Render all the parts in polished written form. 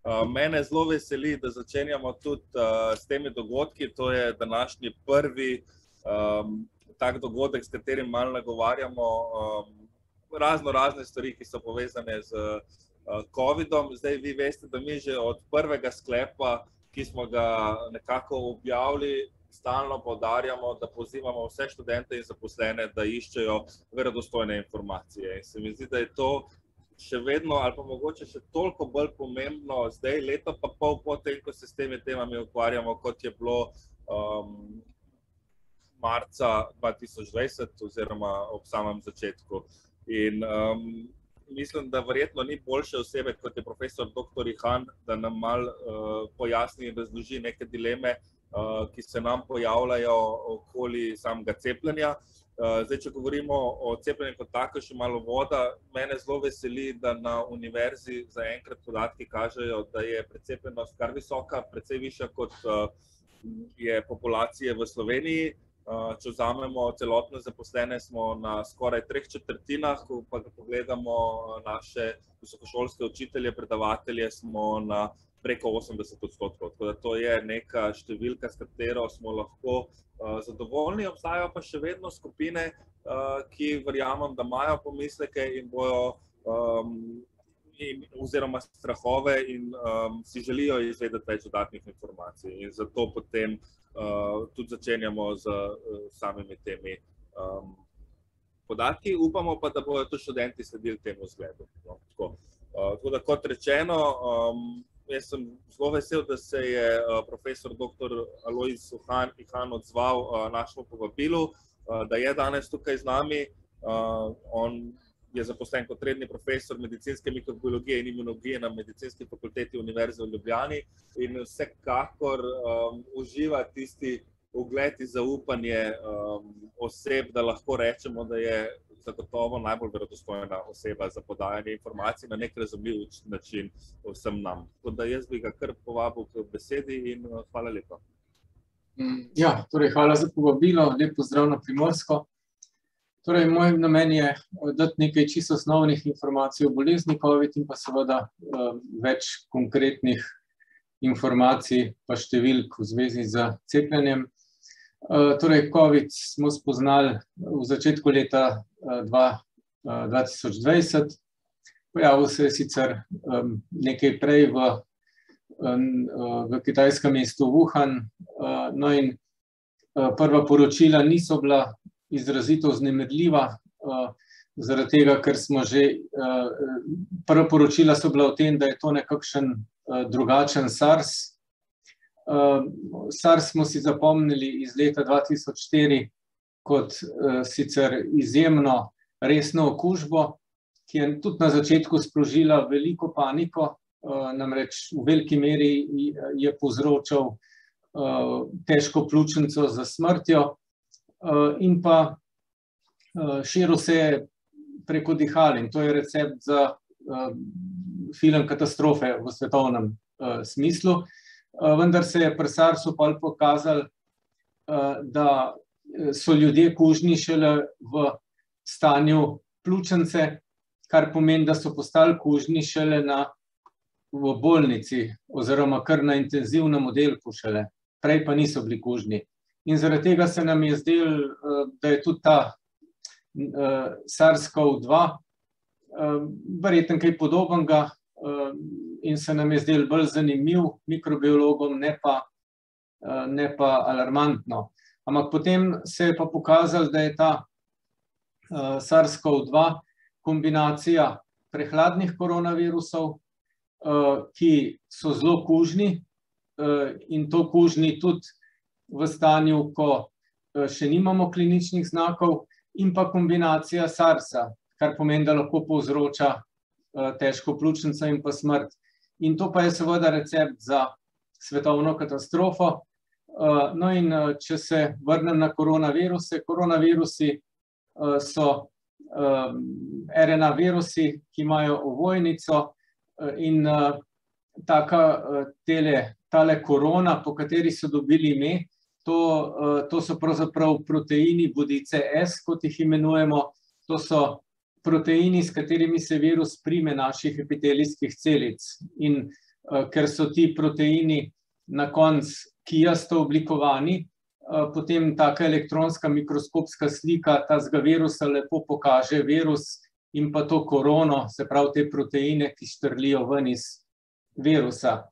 Mene zelo veseli, da začenjamo tudi s temi dogodki. To je današnji prvi tak dogodek, s katerim malo nagovarjamo razne stvari, ki so povezane z COVID-om. Zdaj vi veste, da mi že od prvega sklepa, ki smo ga nekako objavili, stalno poudarjamo, da pozivamo vse študente in zaposlene, da iščejo verodostojne informacije. In se mi zdi, da je to še vedno, ali pa mogoče še toliko bolj pomembno zdaj, leto pa pol po tem, ko se s temi temami ukvarjamo, kot je bilo marca 2020 oziroma ob samem začetku. In mislim, da verjetno ni boljše osebe, kot je profesor dr. Ihan, da nam malo pojasni in razloži neke dileme, ki se nam pojavljajo okoli samega cepljenja. Zdaj, če govorimo o cepljenju kot tako, še malo voda, mene zelo veseli, da na univerzi zaenkrat podatki kažejo, da je precepljenost kar visoka, precej višja kot je populacije v Sloveniji. Če vzamemo celotne zaposlene, smo na skoraj 3/4, ko pa pogledamo naše visokošolske učitelje, predavatelje, smo na preko 80%. Tako da to je neka številka, s katero smo lahko zadovoljni. Obstajajo pa še vedno skupine, ki verjamem, da imajo pomisleke in bojo oziroma strahove in si želijo izvedeti več dodatnih informacij. In zato potem tudi začenjamo z samimi temi podatki. Upamo pa, da bodo tudi študenti sledili temu zgledu. Tako da, kot rečeno, jaz sem zelo vesel, da se je profesor dr. Alojz Ihan odzval našemu povabilu, da je danes tukaj z nami. On je zaposlen kot redni profesor medicinske mikrobiologije in imunologije na Medicinski fakulteti Univerze v Ljubljani in vsekakor uživa tisti ugled in zaupanje oseb, da lahko rečemo, da je zagotovo najbolj verodostojna oseba za podajanje informacij na nek razumljiv način vsem nam. Tako da jaz bi ga kar povabil k besedi in hvala lepa. Ja, torej hvala za povabilo, lep pozdrav na Primorsko. Torej, moj namen je dati nekaj čisto osnovnih informacij o bolezni COVID in pa seveda več konkretnih informacij pa številk v zvezi z cepljenjem. Torej, COVID smo spoznali v začetku leta 2020. Pojavil se je sicer nekaj prej v kitajskem mestu Wuhan. No in prva poročila niso bila izrazito vznemirljiva, zaradi tega, ker smo že, prva poročila so bila o tem, da je to nekakšen drugačen SARS. SARS smo si zapomnili iz leta 2004 kot sicer izjemno resno okužbo, ki je tudi na začetku sprožila veliko paniko, namreč v veliki meri je povzročal težko pljučnico z smrtjo in pa širil se je preko dihal in to je recept za film katastrofe v svetovnem smislu. Vendar se je pri SARS-u pokazalo, da so ljudje kužni šele v stanju pljučnice, kar pomeni, da so postali kužni šele v bolnici oziroma kar na intenzivnem oddelku šele, prej pa niso bili kužni. In zaradi tega se nam je zdelo, da je tudi ta SARS-CoV-2 verjetno kaj podobnega in se nam je zdelo bolj zanimiv mikrobiologom, ne pa alarmantno. Ampak potem se je pa pokazalo, da je ta SARS-CoV-2 kombinacija prehladnih koronavirusov, ki so zelo kužni in to kužni tudi v stanju, ko še nimamo kliničnih znakov, in pa kombinacija SARS-a, kar pomeni, da lahko povzroča težko pljučnico in pa smrt. In to pa je seveda recept za svetovno katastrofo. No in če se vrnem na koronaviruse, koronavirusi so RNA virusi, ki imajo ovojnico in tale korona, po kateri so dobili ime, to so pravzaprav proteini bodice S, kot jih imenujemo. To so proteini, s katerimi se virus prime naših epitelijskih celic. In ker so ti proteini na koncu kijasto oblikovani, potem taka elektronska mikroskopska slika tazga virusa lepo pokaže virus in pa to korono, se pravi te proteine, ki štrlijo ven iz virusa.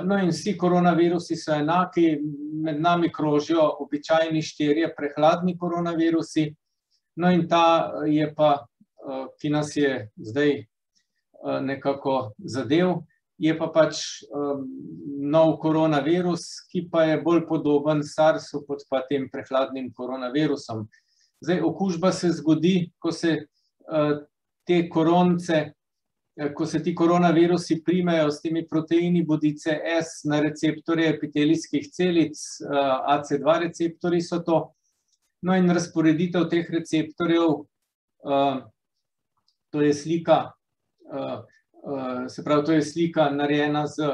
No in vsi koronavirusi so enaki, med nami krožijo običajni 4 prehladni koronavirusi, no in ta je pa, ki nas je zdaj nekako zadev, je pa pač nov koronavirus, ki pa je bolj podoben SARS-u kot pa tem prehladnim koronavirusom. Zdaj, okužba se zgodi, ko se te koronce, ko se ti koronavirusi primejo s temi proteini bodice S na receptorje epitelijskih celic, AC2 receptori so to, no in razporeditev teh receptorjev, to je slika, se pravi, to je slika narejena z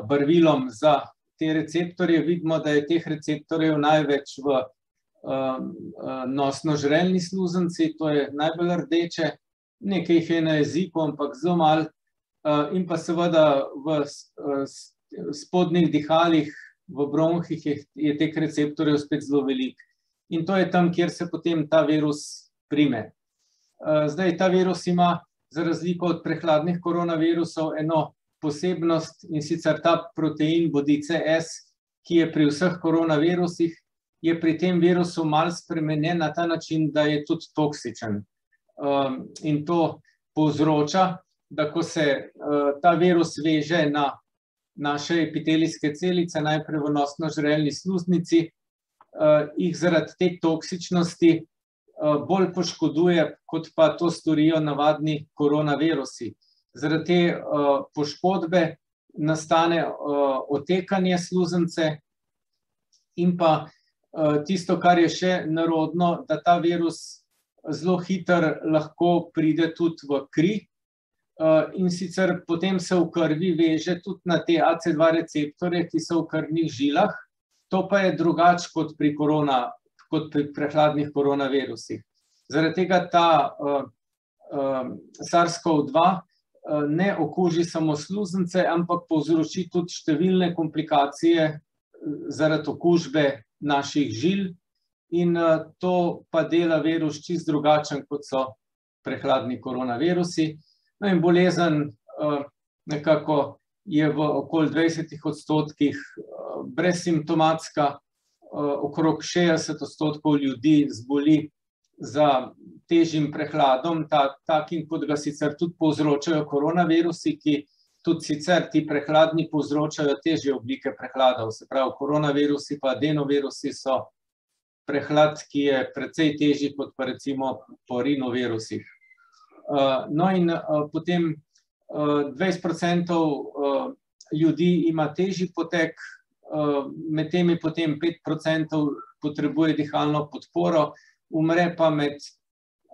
barvilom za te receptorje. Vidimo, da je teh receptorjev največ v nosno-žrelni sluznici, to je najbolj rdeče, nekaj jih je na jeziku, ampak zelo malo, in pa seveda v spodnjih dihalih, v bronhih je teh receptorjev spet zelo veliko. In to je tam, kjer se potem ta virus prime. Zdaj, ta virus ima za razliko od prehladnih koronavirusov eno posebnost, in sicer ta protein bodice S, ki je pri vseh koronavirusih, je pri tem virusu malo spremenjen na ta način, da je tudi toksičen. In to povzroča, da ko se ta virus veže na naše epitelijske celice, najprej v nosno-žrelni sluznici, jih zaradi te toksičnosti bolj poškoduje, kot pa to storijo navadni koronavirusi. Zaradi te poškodbe nastane otekanje sluznice in pa tisto, kar je še nerodno, da ta virus zelo hitro lahko pride tudi v kri, in sicer potem se v krvi veže tudi na te AC2 receptorje, ki so v krvnih žilah. To pa je drugače kot pri prehladnih koronavirusih. Zaradi tega ta SARS-CoV-2 ne okuži samo sluznice, ampak povzroči tudi številne komplikacije zaradi okužbe naših žil, in to pa dela virus čisto drugačen, kot so prehladni koronavirusi. No in bolezen nekako je v okoli 20% brezsimptomatska, okrog 60% ljudi zboli za težjim prehladom, takim, kot ga sicer tudi povzročajo koronavirusi, ki tudi sicer ti prehladni povzročajo težje oblike prehladov. Se pravi, koronavirusi pa adenovirusi so prehlad, ki je precej težji kot pa recimo po rinovirusih. No in potem 20% ljudi ima težji potek, med temi potem 5% potrebuje dihalno podporo, umre pa med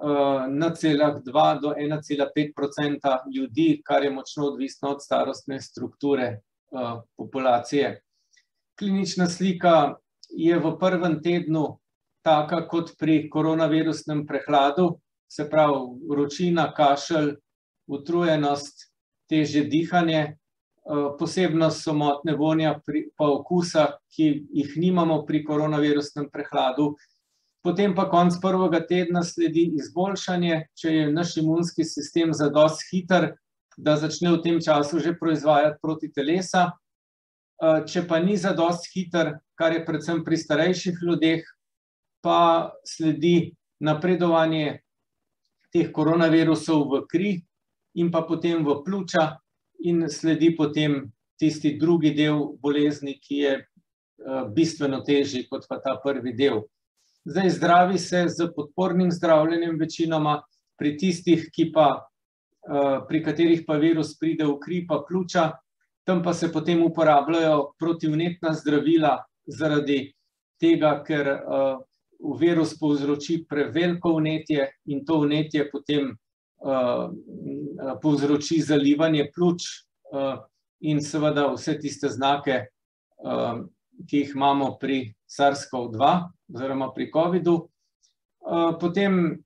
0,2 do 1,5% ljudi, kar je močno odvisno od starostne strukture populacije. Klinična slika je v prvem tednu taka kot pri koronavirusnem prehladu, se pravi vročina, kašelj, utrujenost, težje dihanje, posebnost so motnje vonja pa okusa, ki jih nimamo pri koronavirusnem prehladu. Potem pa konec prvega tedna sledi izboljšanje, če je naš imunski sistem zadosti hiter, da začne v tem času že proizvajati protitelesa. Če pa ni zadosti hiter, kar je predvsem pri starejših ljudeh, pa sledi napredovanje teh koronavirusov v kri in pa potem v pljuča in sledi potem tisti drugi del bolezni, ki je bistveno težji kot pa ta prvi del. Zdaj, zdravi se z podpornim zdravljenjem večinoma, pri tistih, pri katerih pa virus pride v kri pa pljuča, tam pa se potem uporabljajo protivnetna zdravila zaradi tega, ker virus povzroči preveliko vnetje in to vnetje potem povzroči zalivanje pljuč in seveda vse tiste znake, ki jih imamo pri SARS-CoV-2 oziroma pri COVID-u. Potem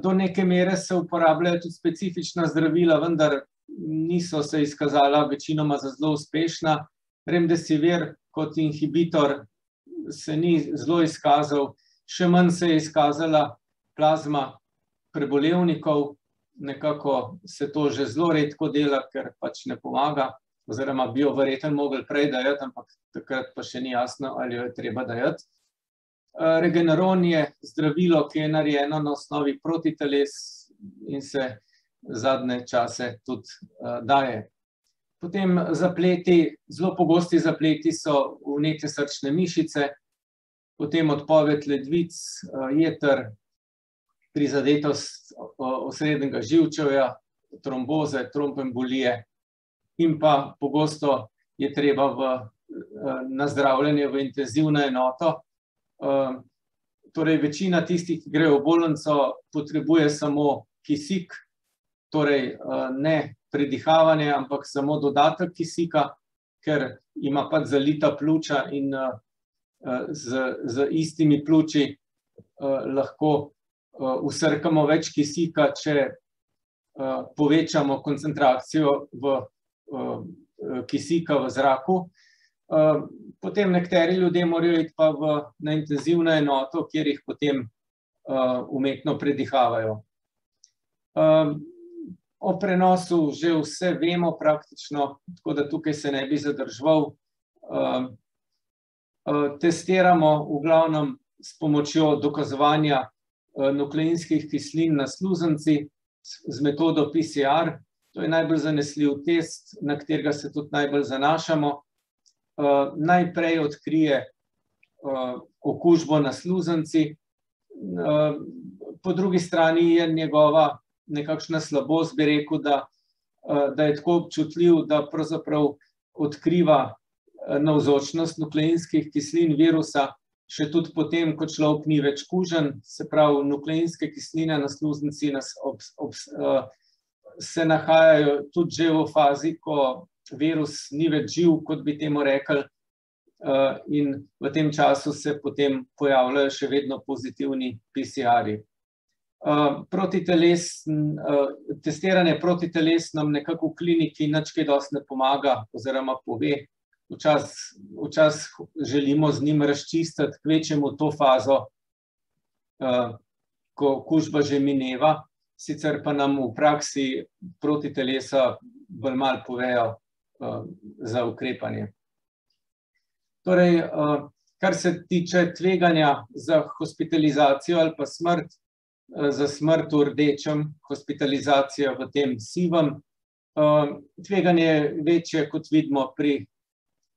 do neke mere se uporabljajo tudi specifična zdravila, vendar niso se izkazala večinoma za zelo uspešna. Remdesivir kot inhibitor se ni zelo izkazal, še manj se je izkazala plazma prebolevnikov, nekako se to že zelo redko dela, ker pač ne pomaga, oziroma bi jo verjetno mogli prej dajati, ampak takrat pa še ni jasno, ali jo je treba dajati. Regeneron je zdravilo, ki je narejeno na osnovi protiteles in se zadnje čase tudi daje. Potem zapleti, zelo pogosti zapleti so vnetje srčne mišice, potem odpoved ledvic, jeter, prizadetost osrednjega živčevja, tromboze, trombembolije in pa pogosto je treba na zdravljenje v intenzivno enoto. Torej, večina tistih, ki grejo v bolnico, potrebuje samo kisik, torej ne predihavanje, ampak samo dodatek kisika, ker ima pač zalita pljuča in z istimi pljuči lahko vsrkamo več kisika, če povečamo koncentracijo kisika v zraku. Potem nekateri ljudje morajo iti pa na intenzivno enoto, kjer jih potem umetno predihavajo. O prenosu že vse vemo praktično, tako da tukaj se ne bi zadrževal. Testiramo v glavnem s pomočjo dokazovanja nukleinskih kislin na sluznici z metodo PCR. To je najbolj zanesljiv test, na katerega se tudi najbolj zanašamo. Najprej odkrije okužbo na sluznici, po drugi strani je njegova nekakšna slabost, bi rekel, da je tako občutljiv, da pravzaprav odkriva navzočnost nukleinskih kislin virusa, še tudi potem, ko človek ni več kužen, se pravi, nukleinske kisline na sluznici se nahajajo tudi že v fazi, ko virus ni več živ, kot bi temu rekli, in v tem času se potem pojavljajo še vedno pozitivni PCR-ji. Testiranje protiteles nam nekako v kliniki nič kaj dosti ne pomaga oziroma pove. Včasih želimo z njim razčistiti kvečjemu to fazo, ko okužba že mineva, sicer pa nam v praksi protitelesa bolj malo povejo za ukrepanje. Torej, kar se tiče tveganja za hospitalizacijo ali pa smrt, za smrt v rdečem, hospitalizacija v tem sivem. Tveganje je večje, kot vidimo, pri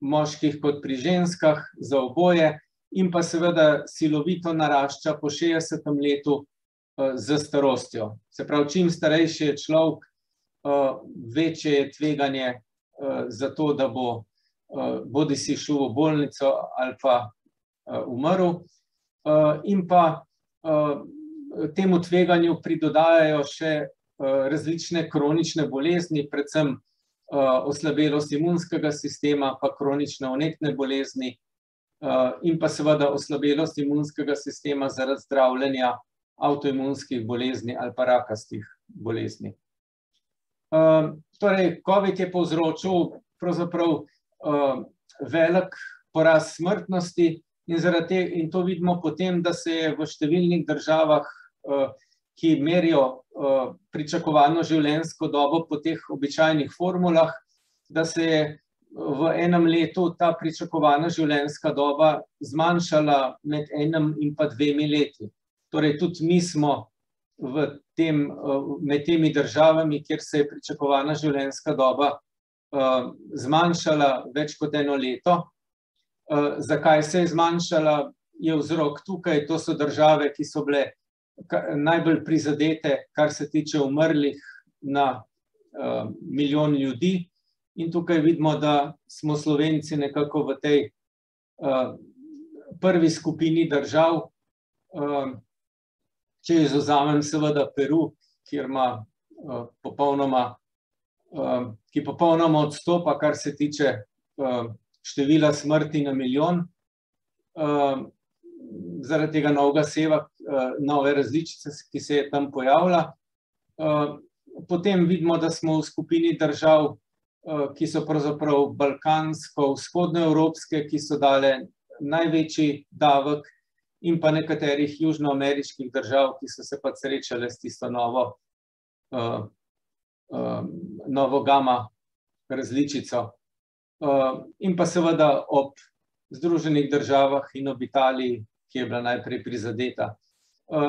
moških kot pri ženskah, za oboje, in pa seveda silovito narašča po 60. letu z starostjo. Se pravi, čim starejši je človek, večje je tveganje za to, da bo bodisi šel v bolnico ali pa umrl, in pa temu tveganju pridodajajo še različne kronične bolezni, predvsem oslabelost imunskega sistema, pa kronične vnetne bolezni in pa seveda oslabelost imunskega sistema zaradi zdravljenja avtoimunskih bolezni ali pa rakastih bolezni. Torej, COVID je povzročil pravzaprav velik porast smrtnosti in to vidimo potem, da se je v številnih državah, ki merijo pričakovano življenjsko dobo po teh običajnih formulah, da se je v enem letu ta pričakovana življenjska doba zmanjšala med 1 in pa 2 leti. Torej, tudi mi smo med temi državami, kjer se je pričakovana življenjska doba zmanjšala več kot 1 leto. Zakaj se je zmanjšala, je vzrok tukaj, to so države, ki so bile najbolj prizadete, kar se tiče umrlih na milijon ljudi. In tukaj vidimo, da smo Slovenci nekako v tej prvi skupini držav, če izvzamem seveda Peru, ki popolnoma odstopa, kar se tiče števila smrti na milijon, zaradi tega novega seva, nove različice, ki se je tam pojavila. Potem vidimo, da smo v skupini držav, ki so pravzaprav balkansko-vzhodnoevropske, ki so dale največji davek, in pa nekaterih južnoameriških držav, ki so se pa srečale s tisto novo gama različico. In pa seveda ob Združenih državah in ob Italiji, ki je bila najprej prizadeta.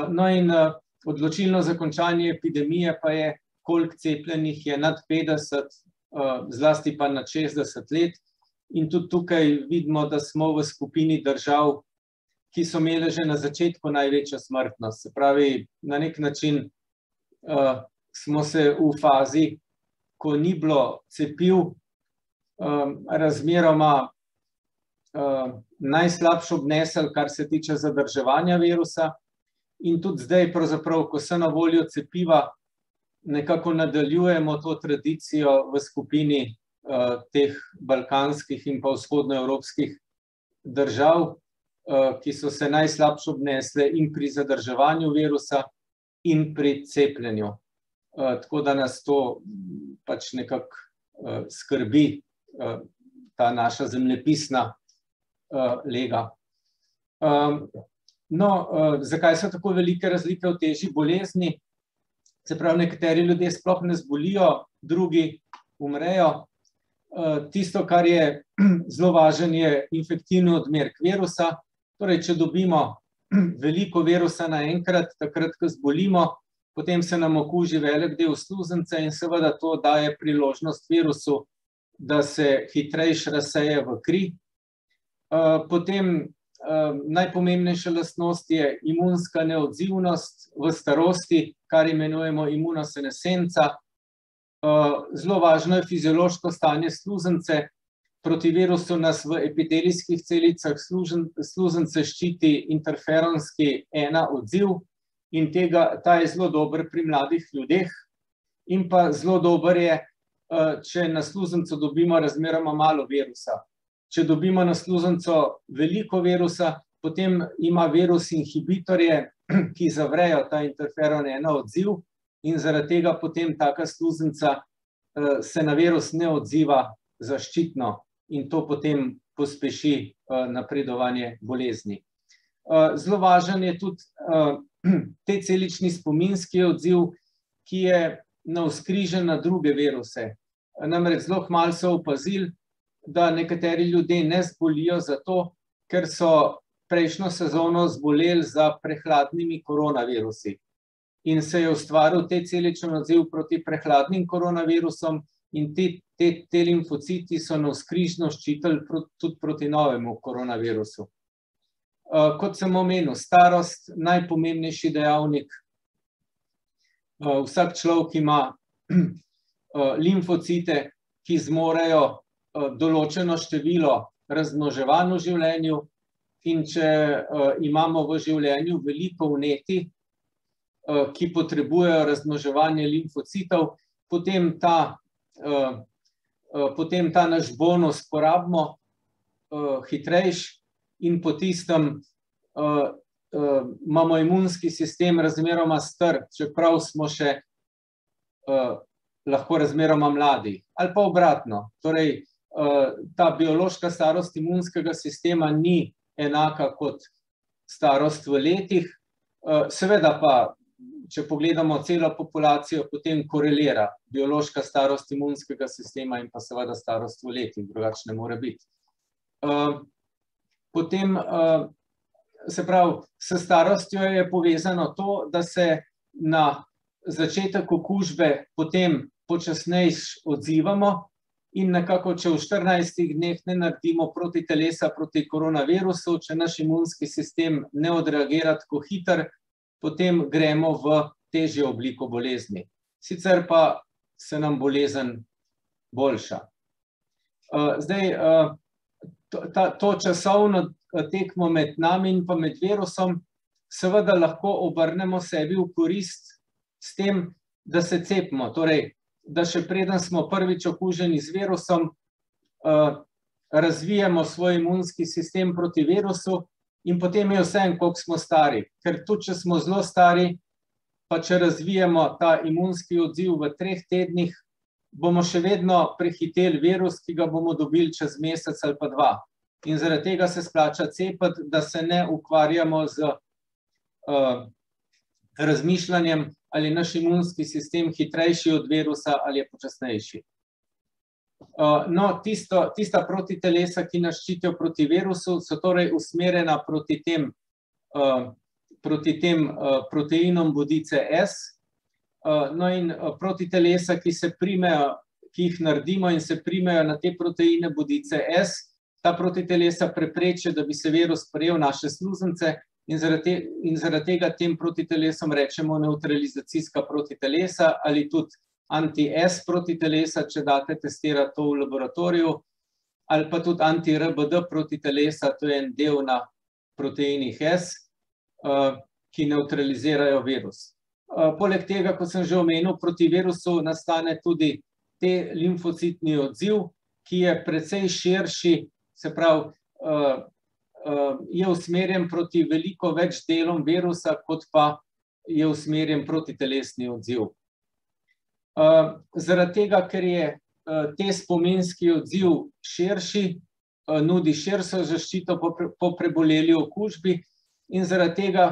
No in odločilno za končanje epidemije pa je, koliko cepljenih je nad 50, zlasti pa nad 60 let. In tudi tukaj vidimo, da smo v skupini držav, ki so imele že na začetku največjo smrtnost. Se pravi, na nek način smo se v fazi, ko ni bilo cepiv, razmeroma najslabše obnesli, kar se tiče zadrževanja virusa. In tudi zdaj, pravzaprav, ko so na voljo cepiva, nekako nadaljujemo to tradicijo v skupini teh balkanskih in pa vzhodnoevropskih držav, ki so se najslabše obnesle in pri zadrževanju virusa in pri cepljenju. Tako da nas to pač nekako skrbi, ta naša zemljepisna lega. No, zakaj so tako velike razlike v teži bolezni? Se pravi, nekateri ljudje sploh ne zbolijo, drugi umrejo. Tisto, kar je zelo važno, je infektivni odmerek virusa. Torej, če dobimo veliko virusa naenkrat, takrat, ko zbolimo, potem se nam okuži velik del sluznice in seveda to daje priložnost virusu, da se hitrejše razseje v kri. Potem najpomembnejša lastnost je imunska neodzivnost v starosti, kar imenujemo imunosenescenca. Zelo važno je fiziološko stanje sluznice. Proti virusu nas v epitelijskih celicah sluznice ščiti interferonski 1 odziv in ta je zelo dober pri mladih ljudeh. In pa zelo dober je, če na sluznico dobimo razmeroma malo virusa. Če dobimo na sluznico veliko virusa, potem ima virus inhibitorje, ki zavrejo ta interferon 1 odziv in zaradi tega potem taka sluznica se na virus ne odziva zaščitno in to potem pospeši napredovanje bolezni. Zelo važen je tudi T-celični spominski odziv, ki je navzkrižen na druge viruse. Namreč zelo kmalu so opazili, da nekateri ljudje ne zbolijo zato, ker so prejšnjo sezono zboleli za prehladnimi koronavirusi. In se je ustvaril T-celični odziv proti prehladnim koronavirusom in te limfociti so navzkrižno ščitili tudi proti novemu koronavirusu. Kot sem omenil, starost, najpomembnejši dejavnik. Vsak človek ima limfocite, ki zmorejo določeno število razmnoževanj v življenju, in če imamo v življenju veliko vnetij, ki potrebujejo razmnoževanje limfocitov, potem ta naš bonus porabimo hitrejš in po tistem imamo imunski sistem razmeroma star, čeprav smo še lahko razmeroma mladi. Ali pa obratno, torej ta biološka starost imunskega sistema ni enaka kot starost v letih, seveda pa, če pogledamo celo populacijo, potem korelira biološka starost imunskega sistema in pa seveda starost v letih, drugače ne more biti. Potem, se pravi, s starostjo je povezano to, da se na začetek okužbe potem počasneje odzivamo in nekako, če v 14 dneh ne naredimo protitelesa proti koronavirusu, če naš imunski sistem ne odreagira tako hitro, potem gremo v težjo obliko bolezni. Sicer pa se nam bolezen boljša. Zdaj, to časovno tekmo med nami in pa med virusom seveda lahko obrnemo sebi v korist s tem, da se cepimo. Torej, da še preden smo prvič okuženi z virusom, razvijamo svoj imunski sistem proti virusu in potem je vseeno, koliko smo stari. Ker tudi, če smo zelo stari, pa če razvijemo ta imunski odziv v 3 tednih, bomo še vedno prehiteli virus, ki ga bomo dobili čez mesec ali pa 2. In zaradi tega se splača cepiti, da se ne ukvarjamo z razmišljanjem, ali je naš imunski sistem hitrejši od virusa ali je počasnejši. No, tista protitelesa, ki nas ščitijo proti virusu, so torej usmerjena proti tem proteinom bodice S. No in protitelesa, ki se primejo, ki jih naredimo in se primejo na te proteine bodice S, ta protitelesa preprečijo, da bi se virus prijel naše sluznice in zaradi tega tem protitelesom rečemo nevtralizacijska protitelesa ali tudi anti-S protitelesa, če date testirati to v laboratoriju, ali pa tudi anti-RBD protitelesa, to je en del na proteinih S, ki nevtralizirajo virus. Poleg tega, kot sem že omenil, proti virusu nastane tudi te limfocitni odziv, ki je precej širši, se pravi, je usmerjen proti veliko več delom virusa, kot pa je usmerjen protitelesni odziv. Zaradi tega, ker je te spominski odziv širši, nudi širšo zaščito po preboleli okužbi in zaradi tega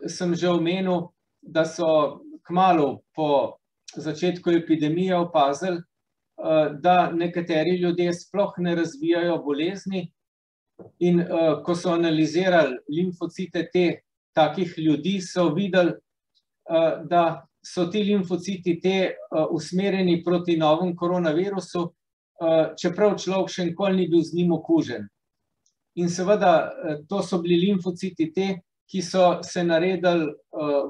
sem že omenil, da so kmalu po začetku epidemije opazili, da nekateri ljudje sploh ne razvijajo bolezni in ko so analizirali limfocite takih ljudi, so videli, da so ti limfociti usmerjeni proti novemu koronavirusu, čeprav človek še nikoli ni bil z njim okužen. In seveda, to so bili limfociti ki so se naredili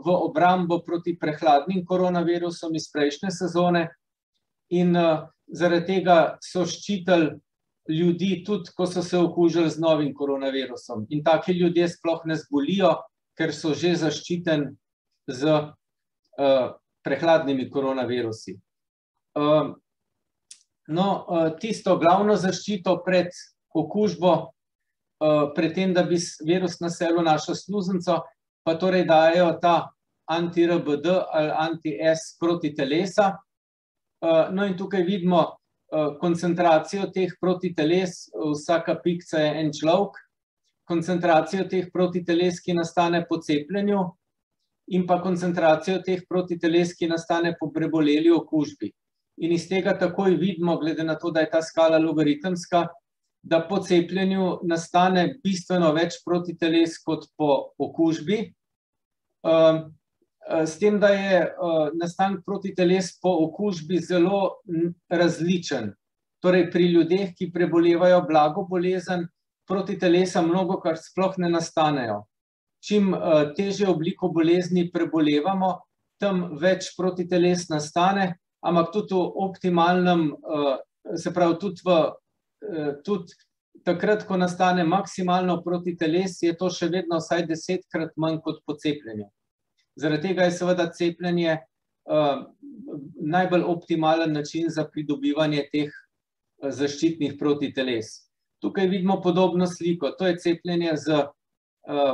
v obrambo proti prehladnim koronavirusom iz prejšnje sezone in zaradi tega so ščitili ljudi tudi, ko so se okužili z novim koronavirusom. In taki ljudje sploh ne zbolijo, ker so že zaščiteni z prehladnimi koronavirusi. No, tisto glavno zaščito pred okužbo, pred tem, da bi virus naselil našo sluznico, pa torej dajejo ta anti-RBD ali anti-S protitelesa. No in tukaj vidimo koncentracijo teh protiteles, vsaka pikca je en človek, koncentracijo teh protiteles, ki nastane po cepljenju, in pa koncentracijo teh protiteles, ki nastane po preboleli okužbi. In iz tega takoj vidimo, glede na to, da je ta skala logaritemska, da po cepljenju nastane bistveno več protiteles kot po okužbi. S tem, da je nastanek protiteles po okužbi zelo različen. Torej pri ljudeh, ki prebolevajo blago bolezen, protitelesa mnogokrat sploh ne nastanejo. Čim težjo obliko bolezni prebolevamo, tam več protiteles nastane, ampak tudi v optimalnem, se pravi tudi takrat, ko nastane maksimalno protiteles, je to še vedno vsaj 10-krat manj kot po cepljenju. Zaradi tega je seveda cepljenje najbolj optimalen način za pridobivanje teh zaščitnih protiteles. Tukaj vidimo podobno sliko, to je cepljenje z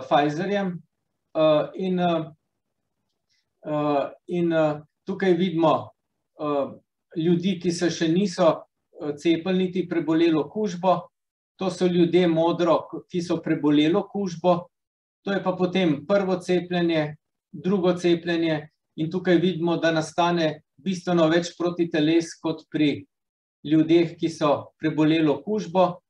Pfizerjem in tukaj vidimo ljudi, ki se še niso cepili niti preboleli okužbo, to so ljudje modro, ki so preboleli okužbo, to je pa potem prvo cepljenje, drugo cepljenje in tukaj vidimo, da nastane bistveno več protiteles kot pri ljudeh, ki so preboleli okužbo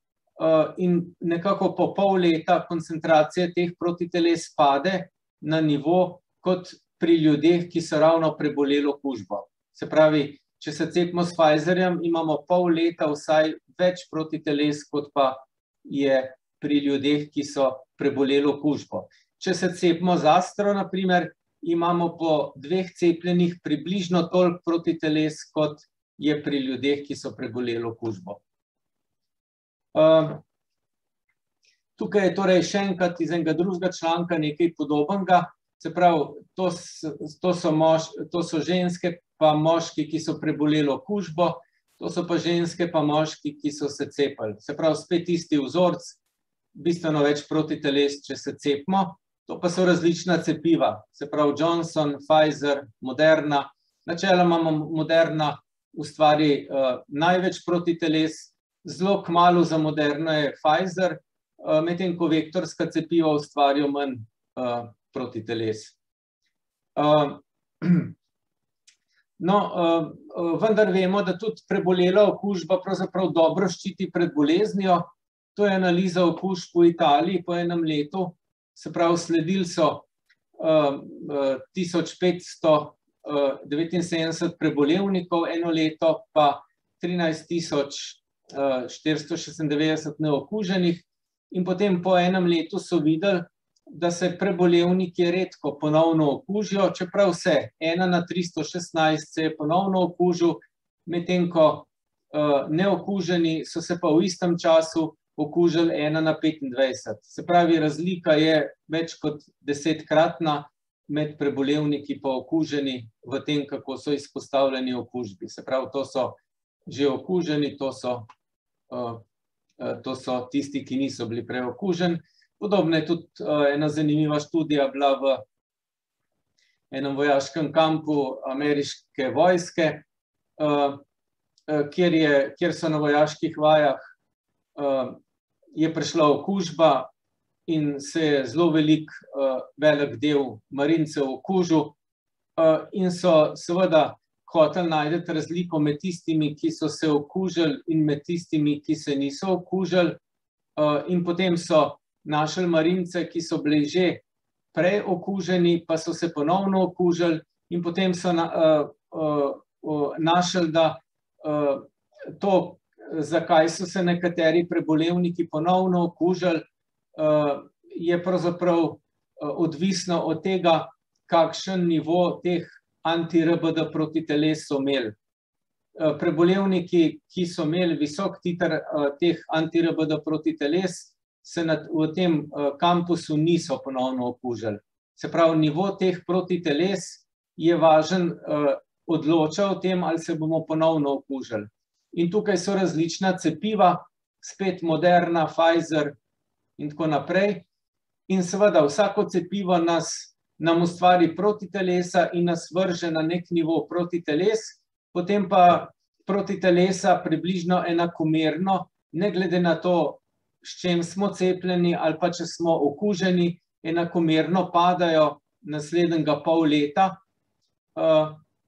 in nekako po pol leta koncentracija teh protiteles pade na nivo kot pri ljudeh, ki so ravno preboleli okužbo. Se pravi, če se cepimo s Pfizerjem, imamo pol leta vsaj več protiteles, kot pa je pri ljudeh, ki so preboleli okužbo. Če se cepimo z Astro, na primer, imamo po 2 cepljenjih približno toliko protiteles, kot je pri ljudeh, ki so preboleli okužbo. Tukaj je torej še enkrat iz enega drugega članka nekaj podobnega, se pravi, to so ženske pa moški, ki so preboleli okužbo, to so pa ženske pa moški, ki so se cepili. Se pravi, spet isti vzorc, bistveno več protiteles, če se cepimo. To pa so različna cepiva, se pravi Johnson, Pfizer, Moderna. Načeloma Moderna ustvari največ protiteles, zelo kmalu za Moderno je Pfizer, medtem ko vektorska cepiva ustvarijo manj protiteles. No, vendar vemo, da tudi prebolela okužba pravzaprav dobro ščiti pred boleznijo. To je analiza okužb v Italiji po enem letu. Se pravi, sledili so 1579 prebolevnikov eno leto, pa 13.496 neokuženih. In potem po enem letu so videli, da se prebolevniki redko ponovno okužijo, čeprav se 1 na 316 se je ponovno okužil, medtem ko neokuženi so se pa v istem času okužili 1 na 25. Se pravi, razlika je več kot 10-kratna med prebolevniki pa okuženi v tem, kako so izpostavljeni okužbi. Se pravi, to so že okuženi, to so tisti, ki niso bili prej okuženi. Podobno je tudi ena zanimiva študija bila v enem vojaškem kampu ameriške vojske, kjer so na vojaških vajah je prišla okužba in se je zelo velik del marincev okužil in so seveda hoteli najti razliko med tistimi, ki so se okužili in med tistimi, ki se niso okužili, in potem so našli marince, ki so bili že prej okuženi, pa so se ponovno okužili in potem so našli, da to, zakaj so se nekateri prebolevniki ponovno okužili, je pravzaprav odvisno od tega, kakšen nivo teh anti-RBD protiteles so imeli. Prebolevniki, ki so imeli visok titer teh anti-RBD protiteles, se v tem kampusu niso ponovno okužili. Se pravi, nivo teh protiteles je važen, odloča o tem, ali se bomo ponovno okužili. In tukaj so različna cepiva, spet Moderna, Pfizer in tako naprej. In seveda vsako cepivo nam ustvari protitelesa in nas vrže na nek nivo protiteles, potem pa protitelesa približno enakomerno, ne glede na to, s čem smo cepljeni ali pa če smo okuženi, enakomerno padajo naslednjega pol leta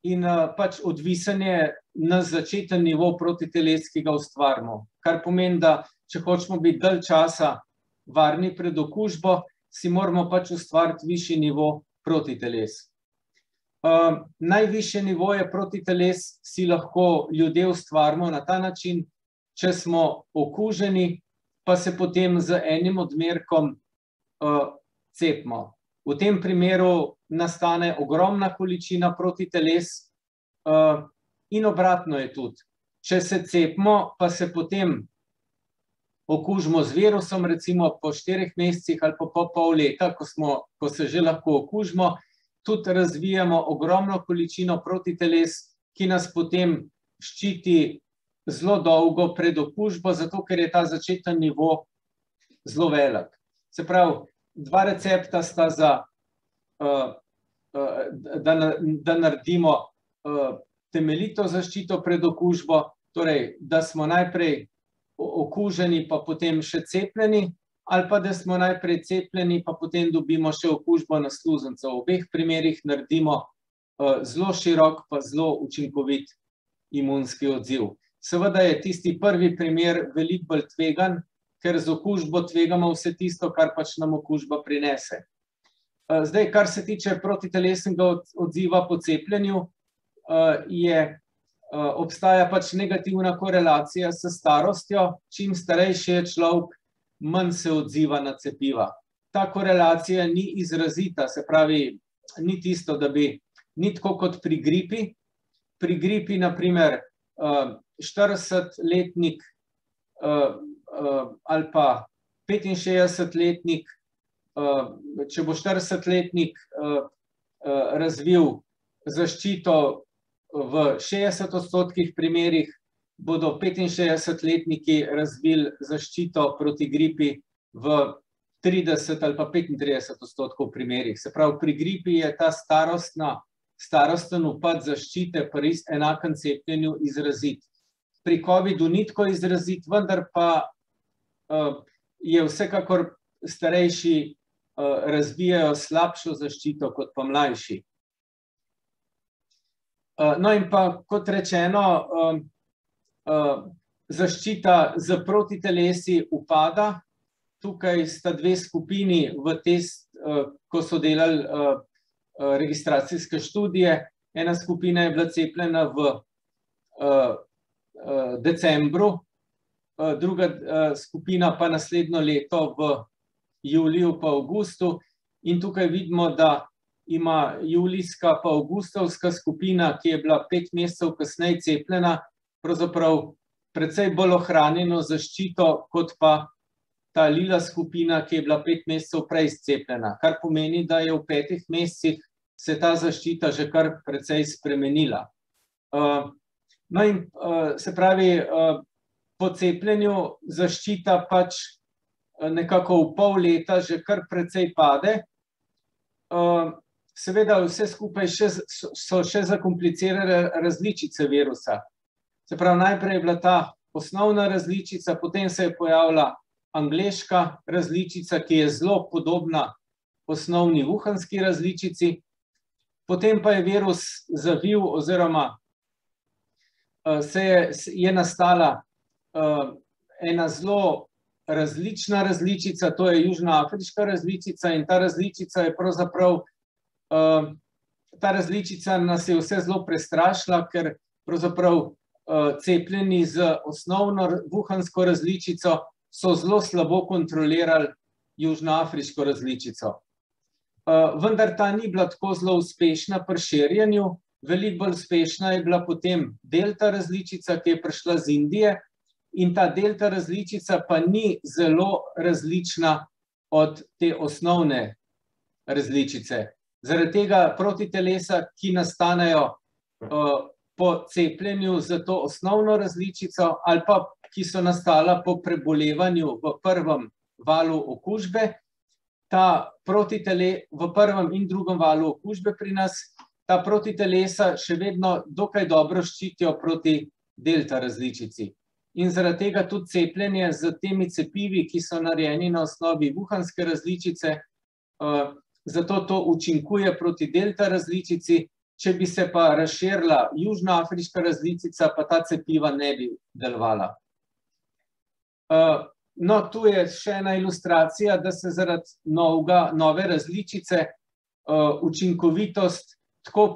in pač odvisen je na začeten nivo protiteles, ki ga ustvarimo. Kar pomeni, da če hočemo biti dalj časa varni pred okužbo, si moramo pač ustvariti višji nivo protiteles. Najvišje nivoje protiteles si lahko ljudje ustvarimo na ta način, če smo okuženi, pa se potem z enim odmerkom cepimo. V tem primeru nastane ogromna količina protiteles in obratno je tudi. Če se cepimo, pa se potem okužimo z virusom, recimo po 4 mesecih ali po pol leta, ko se že lahko okužimo, tudi razvijamo ogromno količino protiteles, ki nas potem ščiti zelo dolgo pred okužbo, zato ker je ta začeten nivo zelo velik. Se pravi, 2 recepta sta za, da naredimo temeljito zaščito pred okužbo, torej, da smo najprej okuženi, pa potem še cepljeni, ali pa da smo najprej cepljeni, pa potem dobimo še okužbo na sluznico. V obeh primerih naredimo zelo širok, pa zelo učinkovit imunski odziv. Seveda je tisti prvi primer veliko bolj tvegan, ker z okužbo tvegamo vse tisto, kar pač nam okužba prinese. Zdaj, kar se tiče protitelesnega odziva po cepljenju, obstaja pač negativna korelacija s starostjo. Čim starejši je človek, manj se odziva na cepiva. Ta korelacija ni izrazita, se pravi, ni tisto, da bi, ni tako kot pri gripi. Pri gripi, na primer, 40-letnik ali pa 65-letnik, če bo 40-letnik razvil zaščito v 60% primerih, bodo 65-letniki razvili zaščito proti gripi v 30 ali pa 35% v primerih. Se pravi, pri gripi je ta starosten upad zaščite pri enakem cepljenju izrazit. Pri COVID-u ni tako izrazit, vendar pa je vsekakor starejši razvijajo slabšo zaščito kot pa mlajši. No in pa, kot rečeno, zaščita z protitelesi upada. Tukaj sta dve skupini v test, ko so delali registracijske študije. Ena skupina je bila cepljena v decembru, druga skupina pa naslednjo leto v juliju pa avgustu. In tukaj vidimo, da ima julijska pa avgustovska skupina, ki je bila 5 mesecev kasneje cepljena, pravzaprav precej bolj ohranjeno zaščito, kot pa ta lila skupina, ki je bila 5 mesecev prej cepljena. Kar pomeni, da je v 5 mesecih se ta zaščita že kar precej spremenila. No in se pravi, po cepljenju zaščita pač nekako v pol leta že kar precej pade. Seveda vse skupaj so še zakomplicirane različice virusa. Se pravi, najprej je bila ta osnovna različica, potem se je pojavila angleška različica, ki je zelo podobna osnovni wuhanski različici. Potem pa je virus zavil oziroma je nastala ena zelo različna različica, to je južnoafriška različica, in ta različica je pravzaprav, ta različica nas je vse zelo prestrašila, ker pravzaprav cepljeni z osnovno wuhansko različico so zelo slabo kontrolirali južnoafriško različico. Vendar ta ni bila tako zelo uspešna pri širjenju, veliko bolj uspešna je bila potem delta različica, ki je prišla z Indije, in ta delta različica pa ni zelo različna od te osnovne različice. Zaradi tega protitelesa, ki nastanejo po cepljenju za to osnovno različico ali pa ki so nastala po prebolevanju v prvem valu okužbe, v prvem in drugem valu okužbe pri nas, ta protitelesa še vedno dokaj dobro ščitijo proti delta različici. In zaradi tega tudi cepljenje z temi cepivi, ki so narejeni na osnovi wuhanske različice, zato to učinkuje proti delta različici. Če bi se pa razširila južnoafriška različica, pa ta cepiva ne bi delovala. No, tu je še ena ilustracija, da se zaradi nove različice učinkovitost tako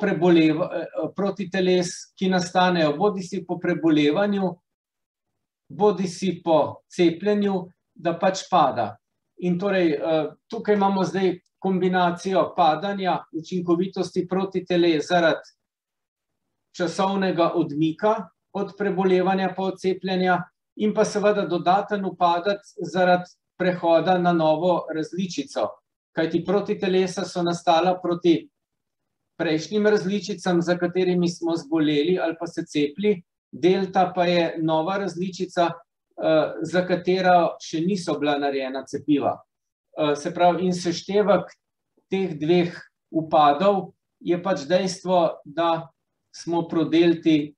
protiteles, ki nastanejo bodisi po prebolevanju, bodisi po cepljenju, da pač pada. In torej, tukaj imamo zdaj kombinacijo padanja učinkovitosti protiteles zaradi časovnega odmika od prebolevanja pa od cepljenja in pa seveda dodaten upadec zaradi prehoda na novo različico. Kajti protitelesa so nastala proti prejšnjim različicam, za katerimi smo zboleli ali pa se cepili, delta pa je nova različica, za katero še niso bila narejena cepiva. Se pravi, in seštevek teh dveh upadov je pač dejstvo, da smo pro delti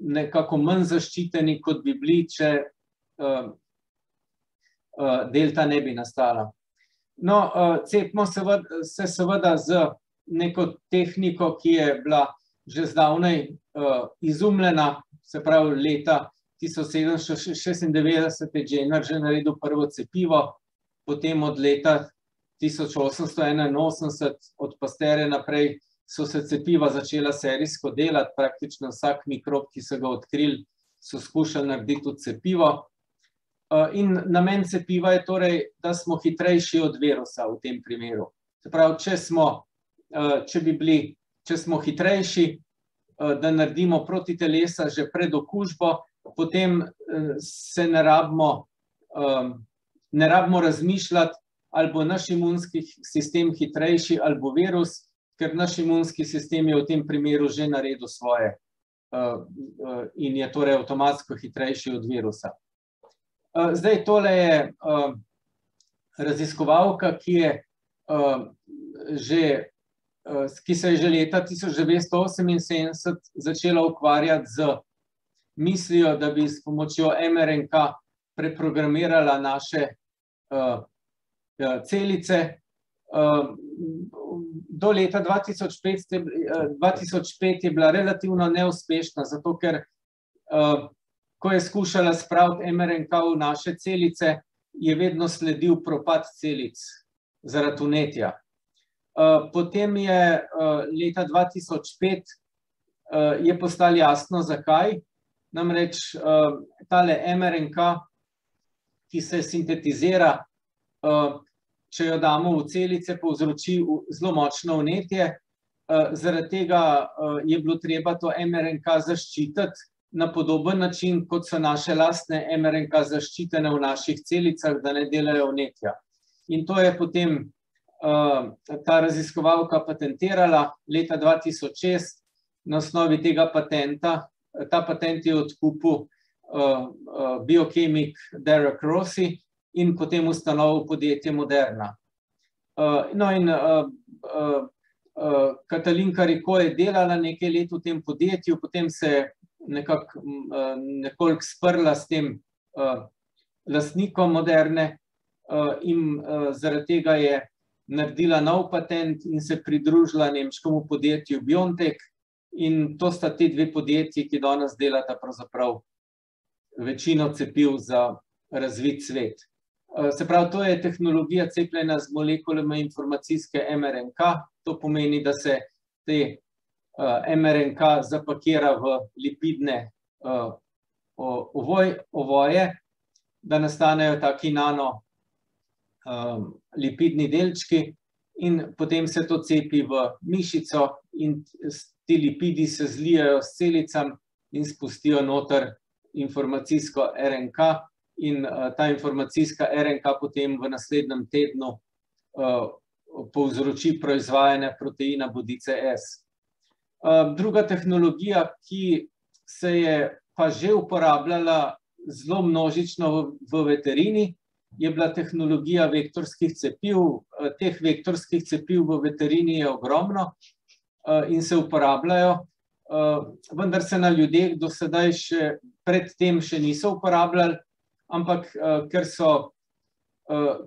nekako manj zaščiteni, kot bi bili, če delta ne bi nastala. No, cepimo se seveda z neko tehniko, ki je bila že zdavnaj izumljena, se pravi leta 1796 je Jenner že naredil prvo cepivo, potem od leta 1881 od Pasteurja naprej so se cepiva začela serijsko delati, praktično vsak mikrob, ki so ga odkrili, so skušali narediti tudi cepivo. In namen cepiva je torej, da smo hitrejši od virusa v tem primeru. Se pravi, če smo hitrejši, da naredimo protitelesa že pred okužbo, potem se ne rabimo razmišljati, ali bo naš imunski sistem hitrejši, ali bo virus, ker naš imunski sistem je v tem primeru že naredil svoje in je torej avtomatsko hitrejši od virusa. Zdaj, tole je raziskovalka, ki se je že leta 1978 začela ukvarjati z mislijo, da bi s pomočjo mRNK preprogramirala naše celice. Do leta 2005 je bila relativno neuspešna, zato ker ko je skušala spraviti mRNK v naše celice, je vedno sledil propad celic zaradi vnetja. Potem je leta 2005 je postalo jasno, zakaj. Namreč tale mRNK, ki se sintetizira, če jo damo v celice, povzroči zelo močno vnetje. Zaradi tega je bilo treba to mRNK zaščititi na podoben način, kot so naše lastne mRNK zaščitene v naših celicah, da ne delajo vnetja. In to je potem ta raziskovalka patentirala leta 2006 na osnovi tega patenta. Ta patent je odkupil biokemik Derek Rossi in potem ustanovil podjetje Moderna. No in Katalin Kariko je delala nekaj let v tem podjetju, potem se nekoliko sprla s tem lastnikom Moderne in zaradi tega je naredila nov patent in se pridružila nemškemu podjetju BioNTech. In to sta ti dve podjetji, ki danes delata pravzaprav večino cepiv za razvit svet. Se pravi, to je tehnologija cepljenja z molekulami informacijske mRNK. To pomeni, da se te mRNK zapakira v lipidne ovoje, da nastanejo taki lipidni delčki in potem se to cepi v mišico in ti lipidi se zlijajo s celicami in spustijo noter informacijsko RNK in ta informacijska RNK potem v naslednjem tednu povzroči proizvajanje proteina bodice S. Druga tehnologija, ki se je pa že uporabljala zelo množično v veterini, je bila tehnologija vektorskih cepiv. Teh vektorskih cepiv v veterini je ogromno in se uporabljajo, vendar se na ljudeh do sedaj predtem še niso uporabljali, ampak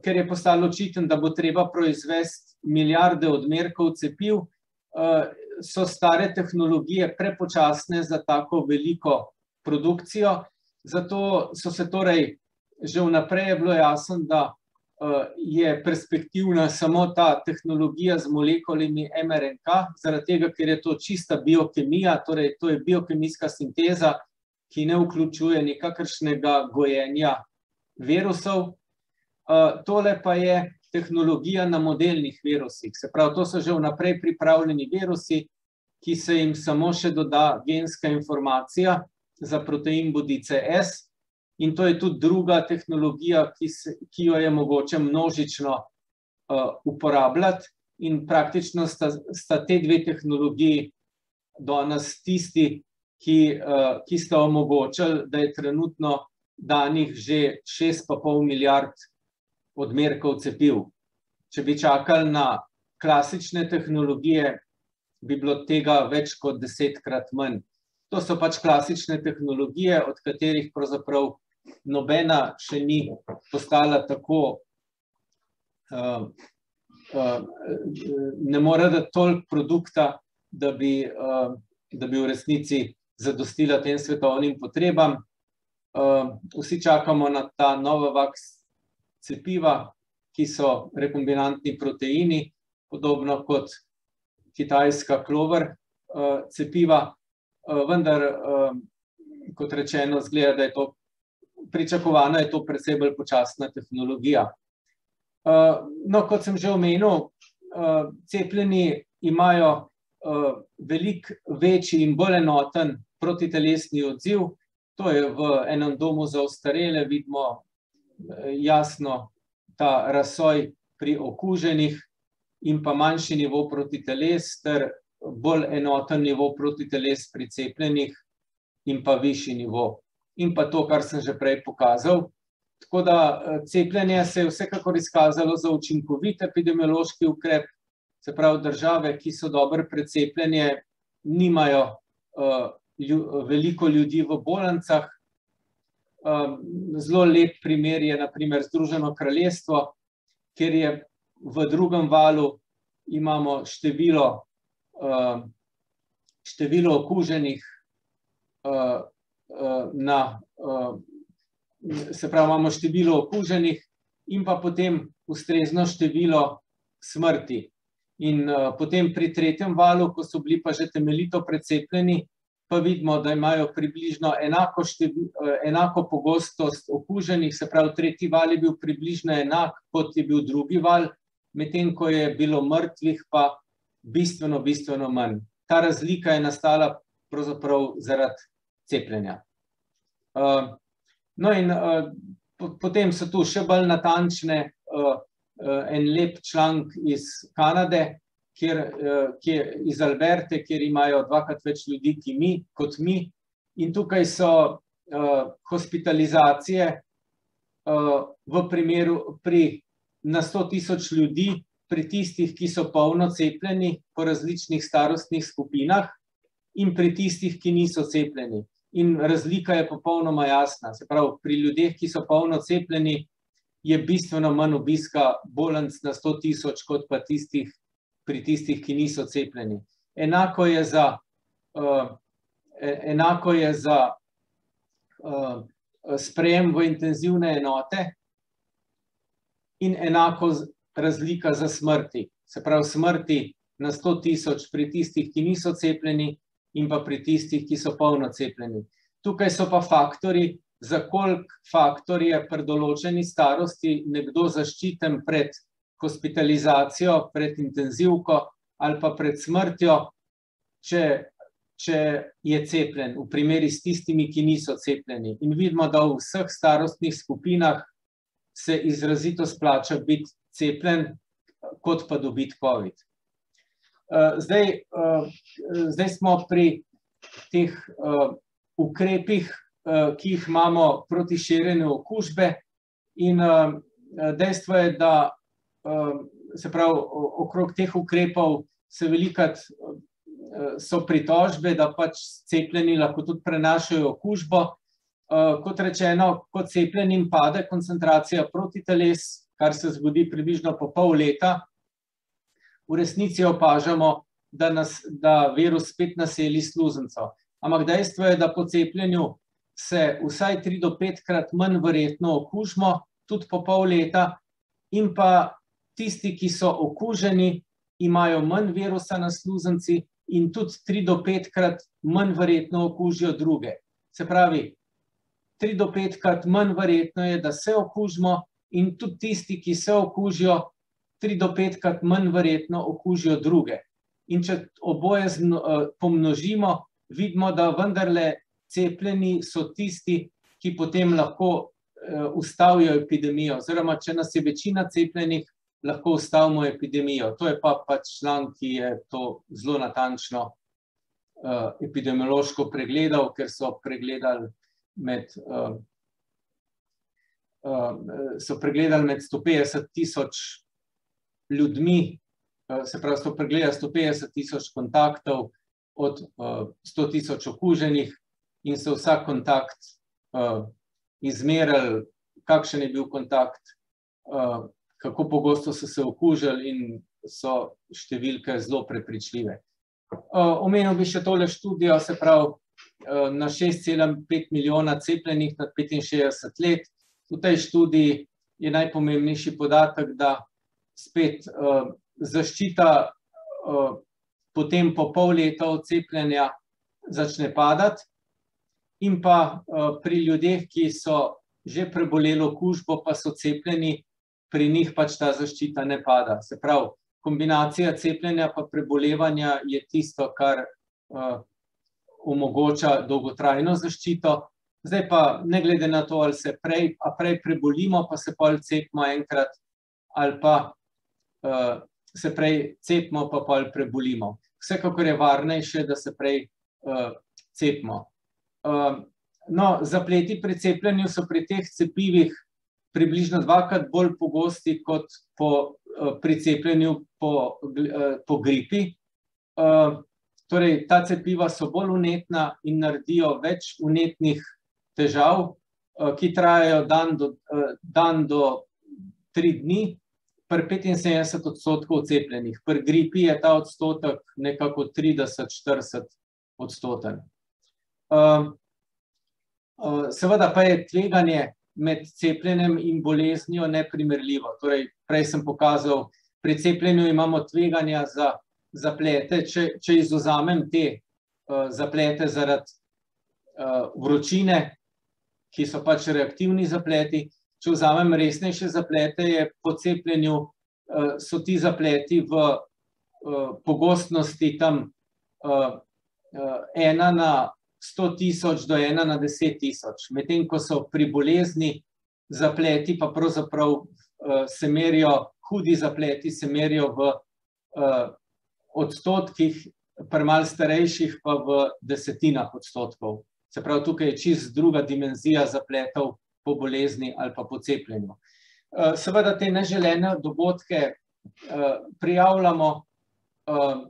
ker je postalo očitno, da bo treba proizvesti milijarde odmerkov cepiv, so stare tehnologije prepočasne za tako veliko produkcijo, zato so se torej že vnaprej je bilo jasno, da je perspektivna samo ta tehnologija z molekulami mRNK, zaradi tega, ker je to čista biokemija, torej to je biokemijska sinteza, ki ne vključuje nikakršnega gojenja virusov. Tole pa je tehnologija na modelnih virusih. Se pravi, to so že vnaprej pripravljeni virusi, ki se jim samo še doda genska informacija za protein bodice S. In to je tudi druga tehnologija, ki jo je mogoče množično uporabljati. In praktično sta te dve tehnologiji danes tisti, ki sta omogočili, da je trenutno danih že 6,5 milijard odmerkov cepiv. Če bi čakali na klasične tehnologije, bi bilo tega več kot 10-krat manj. To so pač klasične tehnologije, od katerih pravzaprav nobena še ni postala tako, ne more dati toliko produkta, da bi v resnici zadostila tem svetovnim potrebam. Vsi čakamo na ta Novavax cepiva, ki so rekombinantni proteini, podobno kot kitajska Clover cepiva, vendar, kot rečeno, zgleda, da je to pričakovano, je to precej bolj počasna tehnologija. No, kot sem že omenil, cepljeni imajo veliko večji in bolj enoten protitelesni odziv. To je v enem domu za ostarele, vidimo jasno ta razsoj pri okuženih in pa manjši nivo protiteles ter bolj enoten nivo protiteles pri cepljenih in pa višji nivo. In pa to, kar sem že prej pokazal, Tako da cepljenje se je vsekakor izkazalo za učinkovit epidemiološki ukrep, se pravi države, ki so dobro precepljene, nimajo veliko ljudi v bolnicah. Zelo lep primer je na primer Združeno kraljestvo, kjer je v drugem valu imamo število okuženih se pravi, imamo število okuženih in pa potem ustrezno število smrti. In potem pri tretjem valu, ko so bili pa že temeljito precepljeni, pa vidimo, da imajo približno enako pogostost okuženih, se pravi, tretji val je bil približno enak, kot je bil drugi val, medtem ko je bilo mrtvih pa bistveno manj. Ta razlika je nastala pravzaprav zaradi cepljenja. No in potem so tu še bolj natančne en lep članek iz Kanade, iz Alberte, kjer imajo dvakrat več ljudi kot mi. In tukaj so hospitalizacije v primeru na 100.000 ljudi pri tistih, ki so polno cepljeni po različnih starostnih skupinah in pri tistih, ki niso cepljeni. In razlika je popolnoma jasna. Se pravi, pri ljudeh, ki so polno cepljeni, je bistveno manj obiska bolnic na 100.000 kot pa pri tistih, ki niso cepljeni. Enako je za sprejem v intenzivne enote in enako razlika za smrti. Se pravi, smrti na 100.000 pri tistih, ki niso cepljeni in pa pri tistih, ki so polno cepljeni. Tukaj so pa faktori, za koliko faktor je pri določeni starosti nekdo zaščiten pred hospitalizacijo, pred intenzivko ali pa pred smrtjo, če je cepljen, v primeri s tistimi, ki niso cepljeni. In vidimo, da v vseh starostnih skupinah se izrazito splača biti cepljen, kot pa dobiti COVID. Zdaj smo pri teh ukrepih, ki jih imamo proti širjenju okužbe, in dejstvo je, da se pravi, okrog teh ukrepov se velikokrat so pritožbe, da pač cepljeni lahko tudi prenašajo okužbo. Kot rečeno, ko cepljenim pade koncentracija protiteles, kar se zgodi približno po pol leta, v resnici opažamo, da virus spet naseli sluznico. Ampak dejstvo je, da po cepljenju se vsaj 3 do 5-krat manj verjetno okužimo, tudi po pol leta, in pa tisti, ki so okuženi, imajo manj virusa na sluznici in tudi 3 do 5-krat manj verjetno okužijo druge. Se pravi, 3 do 5-krat manj verjetno je, da se okužimo, in tudi tisti, ki se okužijo, 3 do 5-krat manj verjetno okužijo druge. In če oboje pomnožimo, vidimo, da vendarle cepljeni so tisti, ki potem lahko ustavijo epidemijo, oziroma če nas je večina cepljenih, lahko ustavimo epidemijo. To je pa pač članek, ki je to zelo natančno epidemiološko pregledal, ker so pregledali med 150.000 ljudmi, se pravi, so pregledali 150.000 kontaktov od 100.000 okuženih in so vsak kontakt izmerili, kakšen je bil kontakt, kako pogosto so se okužili, in so številke zelo prepričljive. Omenil bi še tole študijo, se pravi, na 6,5 milijona cepljenih nad 65 let. V tej študiji je najpomembnejši podatek, da spet zaščita potem po pol leta od cepljenja začne padati, in pa pri ljudeh, ki so že preboleli okužbo, pa so cepljeni, pri njih pač ta zaščita ne pada. Se pravi, kombinacija cepljenja pa prebolevanja je tisto, kar omogoča dolgotrajno zaščito. Zdaj pa, ne glede na to, ali se prej prebolimo, pa se pol cepimo enkrat, ali pa se prej cepimo, pa pol prebolimo. Vsekakor je varnejše, da se prej cepimo. No, zapleti pri cepljenju so pri teh cepivih približno 2-krat bolj pogosti kot pri cepljenju po gripi. Torej, ta cepiva so bolj vnetna in naredijo več vnetnih težav, ki trajajo dan do 3 dni, pri 75% cepljenih. Pri gripi je ta odstotek nekako 30-40%. Seveda pa je tveganje med cepljenjem in boleznijo neprimerljivo. Torej, prej sem pokazal, pri cepljenju imamo tveganja za zaplete, če izvzamem te zaplete zaradi vročine, ki so pač reaktivni zapleti. Če vzamem resnejše zaplete, je po cepljenju so ti zapleti v pogostnosti tam 1 na 100.000 do 1 na 10.000. Medtem ko so pri bolezni zapleti, pa pravzaprav se merijo, hudi zapleti se merijo v odstotkih, pri malo starejših pa v desetinah odstotkov. Se pravi, tukaj je čisto druga dimenzija zapletov po bolezni ali pa po cepljenju. Seveda te neželene dogodke prijavljamo,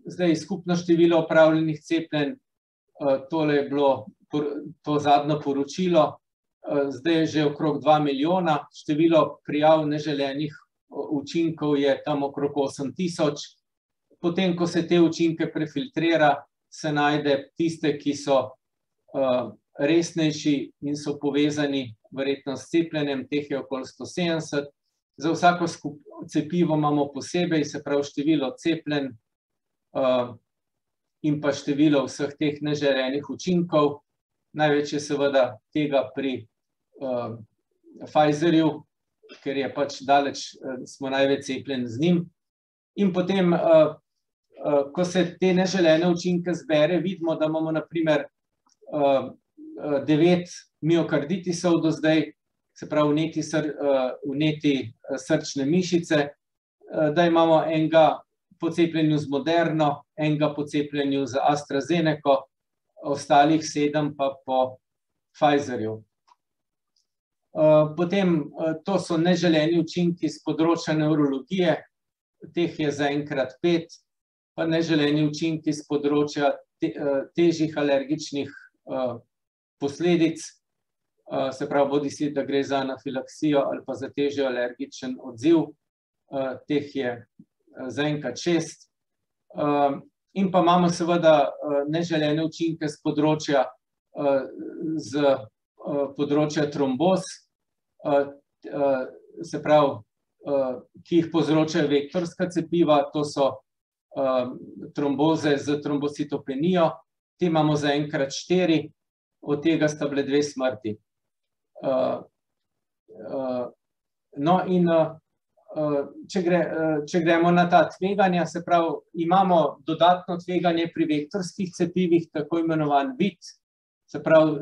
zdaj skupno število opravljenih cepljenj, tole je bilo to zadnje poročilo, zdaj je že okrog 2 milijona, število prijav neželenih učinkov je tam okrog 8.000. Potem, ko se te učinke prefiltrira, se najde tiste, ki so resnejši in so povezani verjetno s cepljenjem, teh je okoli 170. Za vsako cepivo imamo posebej, se pravi število cepljenj in pa število vseh teh neželenih učinkov. Največ je seveda tega pri Pfizerju, ker je pač daleč, smo največ cepljen z njim. In potem, ko se te neželene učinke zbere, vidimo, da imamo na primer 9 miokarditisov do zdaj, se pravi vneti srčne mišice, da imamo enega po cepljenju z Moderno, enega po cepljenju z AstraZeneco, ostalih 7 pa po Pfizerju. Potem to so neželeni učinki z področja nevrologije, teh je zaenkrat 5, pa neželeni učinki z področja težjih alergičnih posledic, se pravi, bodi si, da gre za anafilaksijo ali pa za težji alergičen odziv, teh je zaenkrat 6. In pa imamo seveda neželene učinke z področja tromboz, se pravi, ki jih povzročajo vektorska cepiva, to so tromboze z trombocitopenijo, te imamo zaenkrat 4, od tega sta bile 2 smrti. No in če gremo na ta tveganja, se pravi, imamo dodatno tveganje pri vektorskih cepivih, tako imenovan VIT, se pravi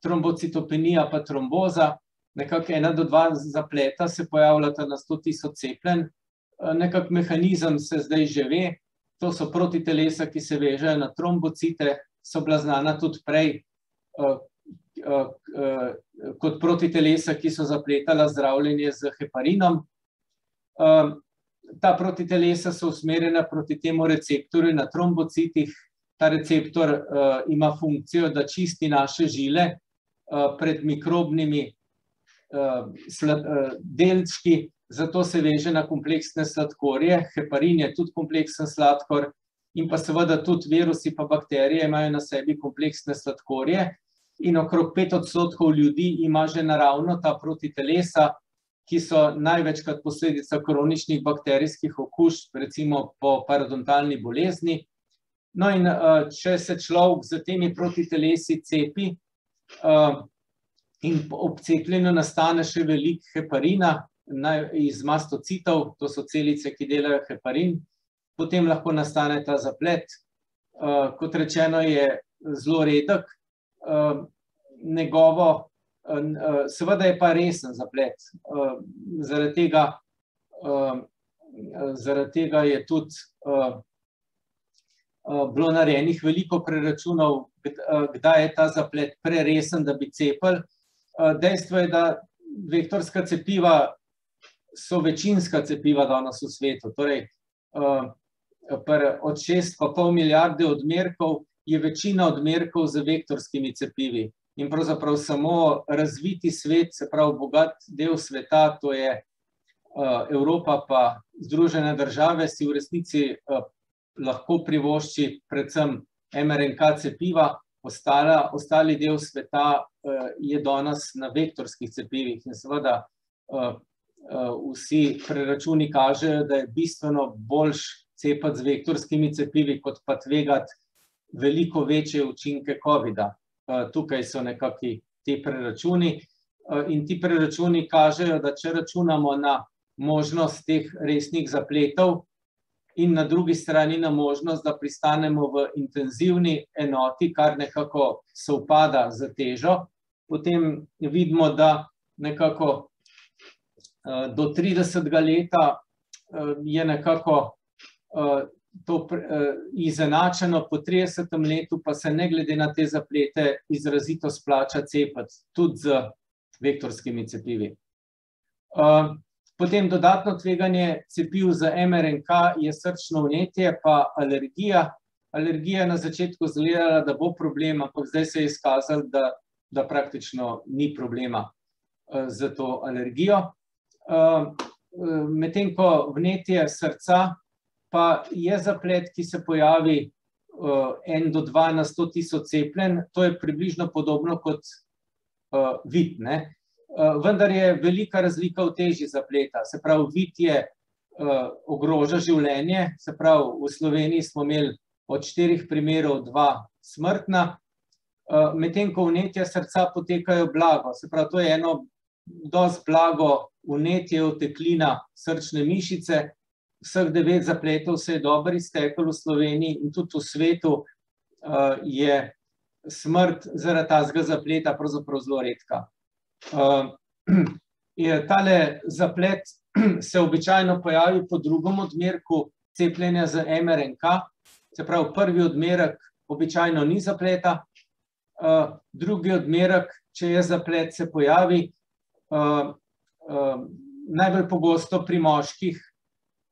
trombocitopenija pa tromboza, nekako 1 do 2 zapleta se pojavljata na 100.000 cepljenj. Nekako mehanizem se zdaj že ve, to so protitelesa, ki se vežejo na trombocite, so bila znana tudi prej kot protitelesa, ki so zapletala zdravljenje z heparinom. Ta protitelesa so usmerjena proti temu receptorju na trombocitih. Ta receptor ima funkcijo, da čisti naše žile pred mikrobnimi delčki, zato se veže na kompleksne sladkorje. Heparin je tudi kompleksen sladkor in pa seveda tudi virusi pa bakterije imajo na sebi kompleksne sladkorje in okrog 5% ljudi ima že naravno ta protitelesa, ki so največkrat posledica kroničnih bakterijskih okužb, recimo po parodontalni bolezni. No in če se človek z temi protitelesi cepi in ob cepljenju nastane še veliko heparina iz mastocitov, to so celice, ki delajo heparin, potem lahko nastane ta zaplet. Kot rečeno, je zelo redek. Seveda je pa resen zaplet. Zaradi tega je tudi bilo narejenih veliko preračunov, kdaj je ta zaplet preresen, da bi cepili. Dejstvo je, da vektorska cepiva so večinska cepiva danes v svetu. Torej, od 6,5 milijarde odmerkov je večina odmerkov z vektorskimi cepivi. In pravzaprav samo razviti svet, se pravi bogat del sveta, to je Evropa pa Združene države, si v resnici lahko privošči predvsem mRNK cepiva, ostali del sveta je danes na vektorskih cepivih. In seveda vsi preračuni kažejo, da je bistveno boljš cepiti z vektorskimi cepivi, kot pa tvegati veliko večje učinke COVID-a. Tukaj so nekakšni ti preračuni in ti preračuni kažejo, da če računamo na možnost teh resnih zapletov in na drugi strani na možnost, da pristanemo v intenzivni enoti, kar nekako sovpada z težo, potem vidimo, da nekako do 30. leta je nekako to izenačeno, po 30. letu pa se ne glede na te zaplete izrazito splača cepiti, tudi z vektorskimi cepivi. Potem dodatno tveganje cepiv za mRNK je srčno vnetje pa alergija. Alergija na začetku izgledala, da bo problem, ampak zdaj se je izkazalo, da praktično ni problema z to alergijo. Medtem ko vnetje srca pa je zaplet, ki se pojavi 1 do 2 na 100 tisoč cepljenj, to je približno podobno kot vid, ne? Vendar je velika razlika v teži zapleta. Se pravi, vid ogroža življenje, se pravi, v Sloveniji smo imeli od 4 primerov 2 smrtna, medtem ko vnetja srca potekajo blago. Se pravi, to je eno dosti blago vnetje, oteklina srčne mišice. Vseh 9 zapletov se je dobro izteklo v Sloveniji in tudi v svetu je smrt zaradi tazga zapleta pravzaprav zelo redka. Tale zaplet se običajno pojavi po drugem odmerku cepljenja z mRNK, se pravi prvi odmerek običajno ni zapleta, drugi odmerek, če je zaplet, se pojavi najbolj pogosto pri moških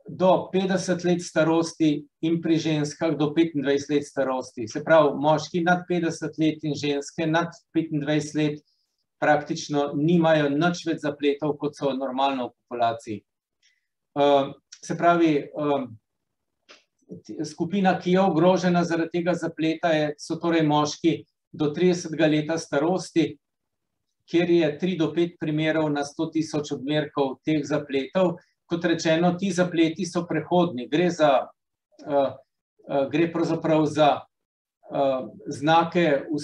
do 50 let starosti in pri ženskah do 25 let starosti. Se pravi, moški nad 50 let in ženske nad 25 let praktično nimajo nič več zapletov, kot so normalno v populaciji. Se pravi, skupina, ki je ogrožena zaradi tega zapleta, so torej moški do 30. leta starosti, kjer je 3 do 5 primerov na 100 tisoč odmerkov teh zapletov. Kot rečeno, ti zapleti so prehodni. Gre pravzaprav za znake v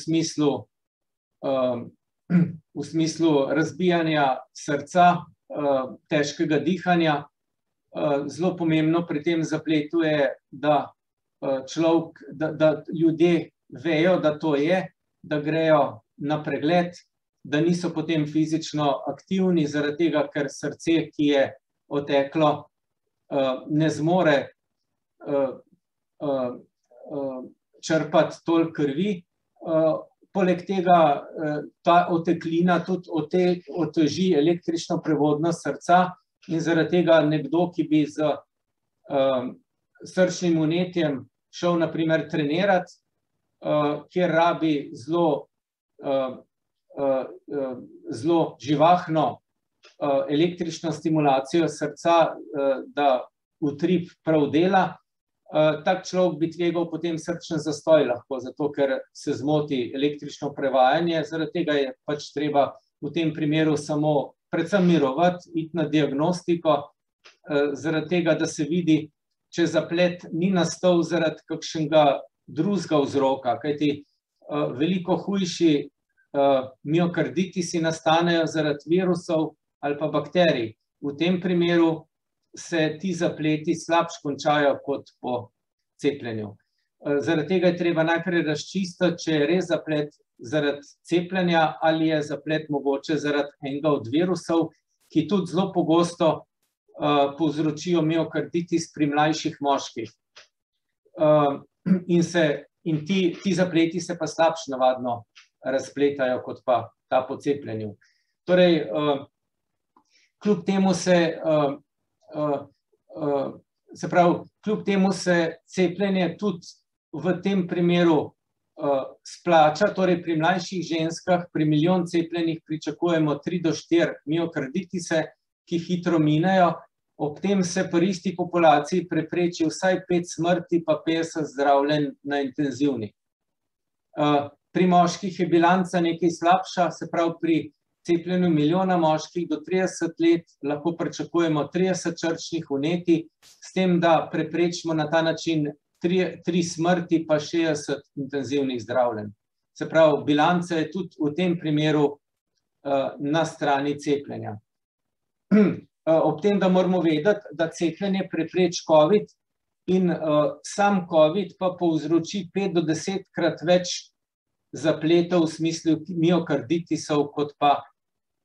smislu razbijanja srca, težkega dihanja. Zelo pomembno pri tem zapletu je, da ljudje vejo, da to je, da grejo na pregled, da niso potem fizično aktivni, zaradi tega, ker srce, ki je oteklo, ne zmore črpati toliko krvi. Poleg tega ta oteklina tudi oteži električno prevodnost srca in zaradi tega nekdo, ki bi z srčnim vnetjem šel na primer trenirati, kjer rabi zelo živahno električno stimulacijo srca, da utrip prav dela, tak človek bi tvegal potem srčni zastoj lahko, zato ker se zmoti električno prevajanje, zaradi tega je pač treba v tem primeru samo predvsem mirovati, iti na diagnostiko, zaradi tega, da se vidi, če zaplet ni nastal zaradi kakšnega drugega vzroka, kajti veliko hujši miokarditisi nastanejo zaradi virusov ali pa bakterij. V tem primeru se ti zapleti slabše končajo kot po cepljenju. Zaradi tega je treba najprej razčistiti, če je res zaplet zaradi cepljenja ali je zaplet mogoče zaradi enega od virusov, ki tudi zelo pogosto povzročijo miokarditis pri mlajših moških. In ti zapleti se pa slabše navadno razpletajo kot pa ta po cepljenju. Torej, kljub temu se cepljenje tudi v tem primeru splača, torej pri mlajših ženskah, pri milijon cepljenih pričakujemo 3 do 4 miokarditise, ki hitro minejo, ob tem se pri isti populaciji prepreči vsaj 5 smrti, pa 50 zdravljenj na intenzivni. Pri moških je bilanca nekaj slabša, se pravi pri cepljenju milijona moških do 30 let lahko pričakujemo 30 črčnih vnetij, s tem, da preprečimo na ta način 3 smrti pa 60 intenzivnih zdravljenj. Se pravi, bilanca je tudi v tem primeru na strani cepljenja. Ob tem, da moramo vedeti, da cepljenje prepreči COVID in sam COVID pa povzroči 5 do 10 krat več zapletov v smislu miokarditisov kot pa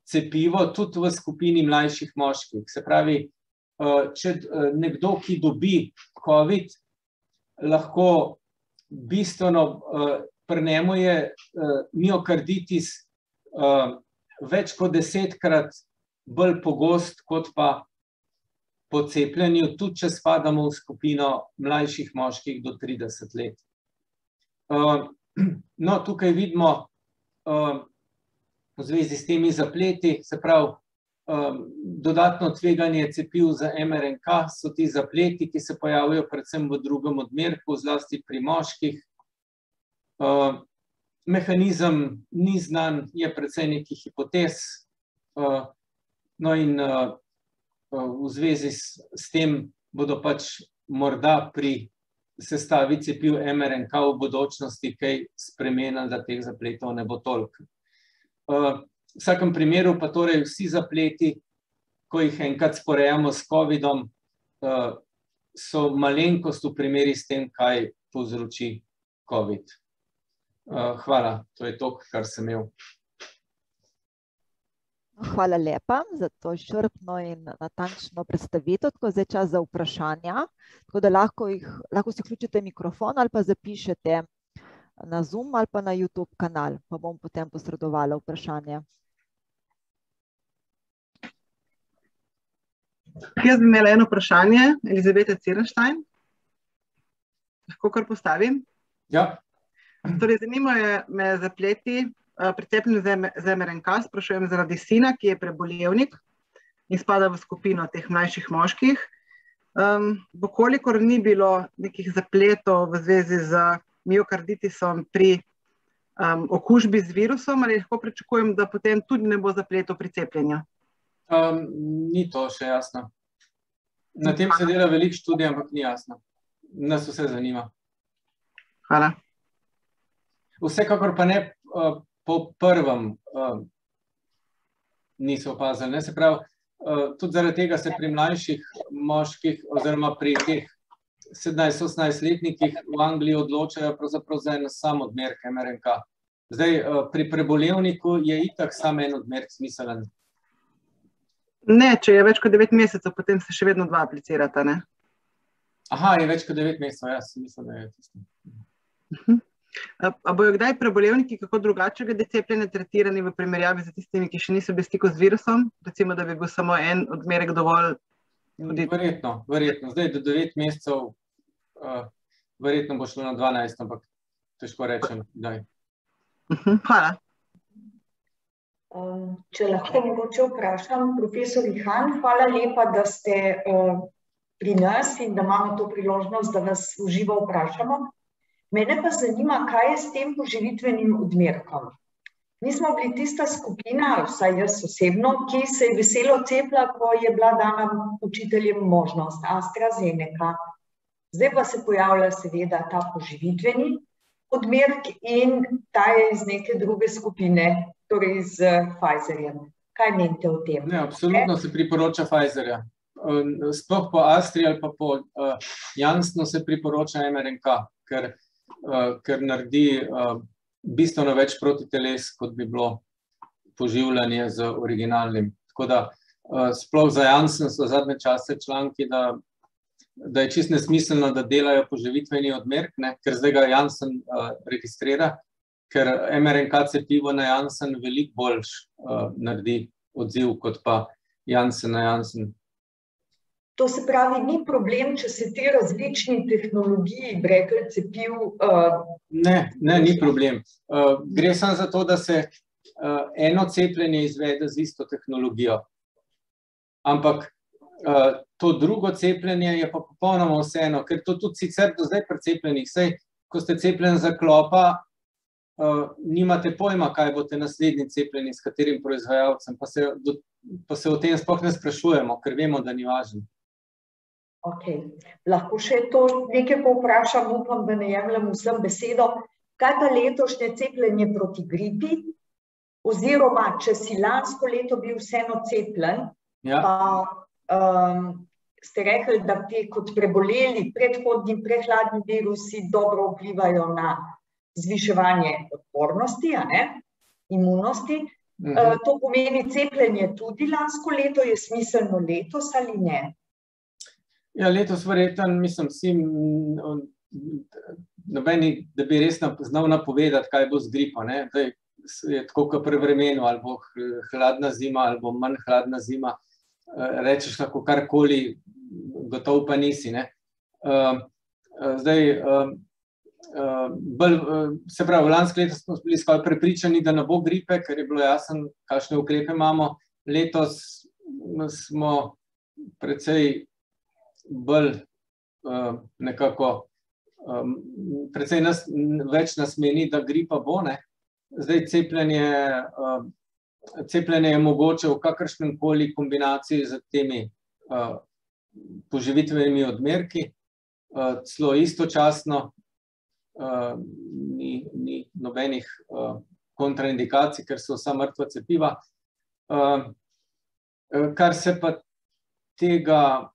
cepivo, tudi v skupini mlajših moških. Se pravi, če nekdo, ki dobi COVID, lahko bistveno pri njemu je miokarditis več kot 10-krat bolj pogost kot pa po cepljenju, tudi če spadamo v skupino mlajših moških do 30 let. No, tukaj vidimo v zvezi s temi zapleti, se pravi, dodatno tveganje cepiv za mRNK so ti zapleti, ki se pojavijo predvsem v drugem odmerku, zlasti pri moških. Mehanizem ni znan, je precej nekih hipotez. No in v zvezi s tem bodo pač morda pri sestavi cepiv mRNK v bodočnosti kaj spremenili, da teh zapletov ne bo toliko. V vsakem primeru pa torej vsi zapleti, ko jih enkrat sporejamo s COVID-om, so malenkost v primeri s tem, kaj povzroči COVID. Hvala, to je to, kar sem imel. Hvala lepa za to izčrpno in natančno predstavitev. Tako zdaj čas za vprašanja, tako da lahko si vključite mikrofon ali pa zapišete na Zoom ali pa na YouTube kanal, pa bom potem posredovala vprašanje. Jaz bi imela eno vprašanje, Elizabeta Cirenštajn. Lahko kar postavim? Ja. Torej, zanimajo me zapleti pri cepljenju z mRNK, sprašujem zaradi sina, ki je prebolevnik in spada v skupino teh mlajših moških. Kolikor ni bilo nekih zapletov v zvezi z miokarditisom pri okužbi z virusom, ali lahko pričakujem, da potem tudi ne bo zapletov pri cepljenju? Ni to še jasno. Na tem se dela veliko študij, ampak ni jasno. Nas vse zanima. Hvala. Vsekakor pa ne po prvem niso opazili. Se pravi, tudi zaradi tega se pri mlajših moških oziroma pri teh 17-18-letnikih v Angliji odločajo pravzaprav za en sam odmerek mRNK. Zdaj, pri prebolevniku je itak samo en odmerek smiselen. Ne, če je več kot 9 mesecev, potem se še vedno 2 aplicirata, ne? Aha, je več kot 9 mesecev, jaz mislim, da je tisto. A bojo kdaj prebolevniki kako drugače glede cepljenja tretirani v primerjavi z tistimi, ki še niso bili v stiku z virusom? Recimo, da bi bil samo en odmerek dovolj? Verjetno. Zdaj do 9 mesecev verjetno bo šlo na 12, ampak težko rečem, kdaj. Hvala. Če lahko mogoče vprašam, profesor Han, hvala lepa, da ste pri nas in da imamo to priložnost, da vas v živo vprašamo. Mene pa zanima, kaj je s tem poživitvenim odmerkom. Mi smo bili tista skupina, vsaj jaz osebno, ki se je veselo cepila, ko je bila dana učiteljem možnost AstraZeneca. Zdaj pa se pojavlja seveda ta poživitveni odmerek in ta je iz neke druge skupine, torej z Pfizerjem. Kaj menite o tem? Ne, absolutno se priporoča Pfizerja. Sploh po Astri ali pa po Janssenu se priporoča mRNK, ker naredi bistveno več protiteles, kot bi bilo poživljanje z originalnim. Tako da sploh za Janssen so zadnje čase članki, da je čisto nesmiselno, da delajo poživitveni odmerek, ker zdaj ga Janssen registrira, ker mRNK cepivo na Janssen veliko bolj naredi odziv kot pa Janssen na Janssen. To se pravi, ni problem, če se te različni tehnologiji, brekelj, cepiv... Ne, ni problem. Gre samo za to, da se eno cepljenje izvede z isto tehnologijo. Ampak to drugo cepljenje je pa popolnoma vseeno, ker to tudi sicer do zdaj pri cepljenih, saj ko ste cepljen za klopa, nimate pojma, kaj boste naslednji cepljeni, s katerim proizvajalcem, pa se o tem sploh ne sprašujemo, ker vemo, da ni važno. Ok, lahko še to nekaj povprašam, upam, da ne jemljem vsem besedo. Kaj pa letošnje cepljenje proti gripi? Oziroma, če si lansko leto bil vseeno cepljen, pa ste rekli, da te kot preboleli predhodni prehladni virusi dobro vplivajo na zviševanje odpornosti, imunosti. To pomeni cepljenje tudi lansko leto, je smiselno letos ali ne? Ja, letos verjetno, mislim, nobeni, da bi res znal napovedati, kaj bo z gripo, ne? Je tako kot pri vremenu, ali bo hladna zima, ali bo manj hladna zima, rečeš lahko karkoli, gotovo pa nisi, ne? Zdaj, se pravi, lansko leto smo bili skoraj prepričani, da ne bo gripe, ker je bilo jasno, kakšne ukrepe imamo. Letos smo precej bolj nekako, precej več nas meni, da gripa bo, ne. Zdaj cepljenje je mogoče v kakršnem koli kombinaciji z temi poživitvenimi odmerki, celo istočasno, ni nobenih kontraindikacij, ker so vsa mrtva cepiva. Kar se pa tega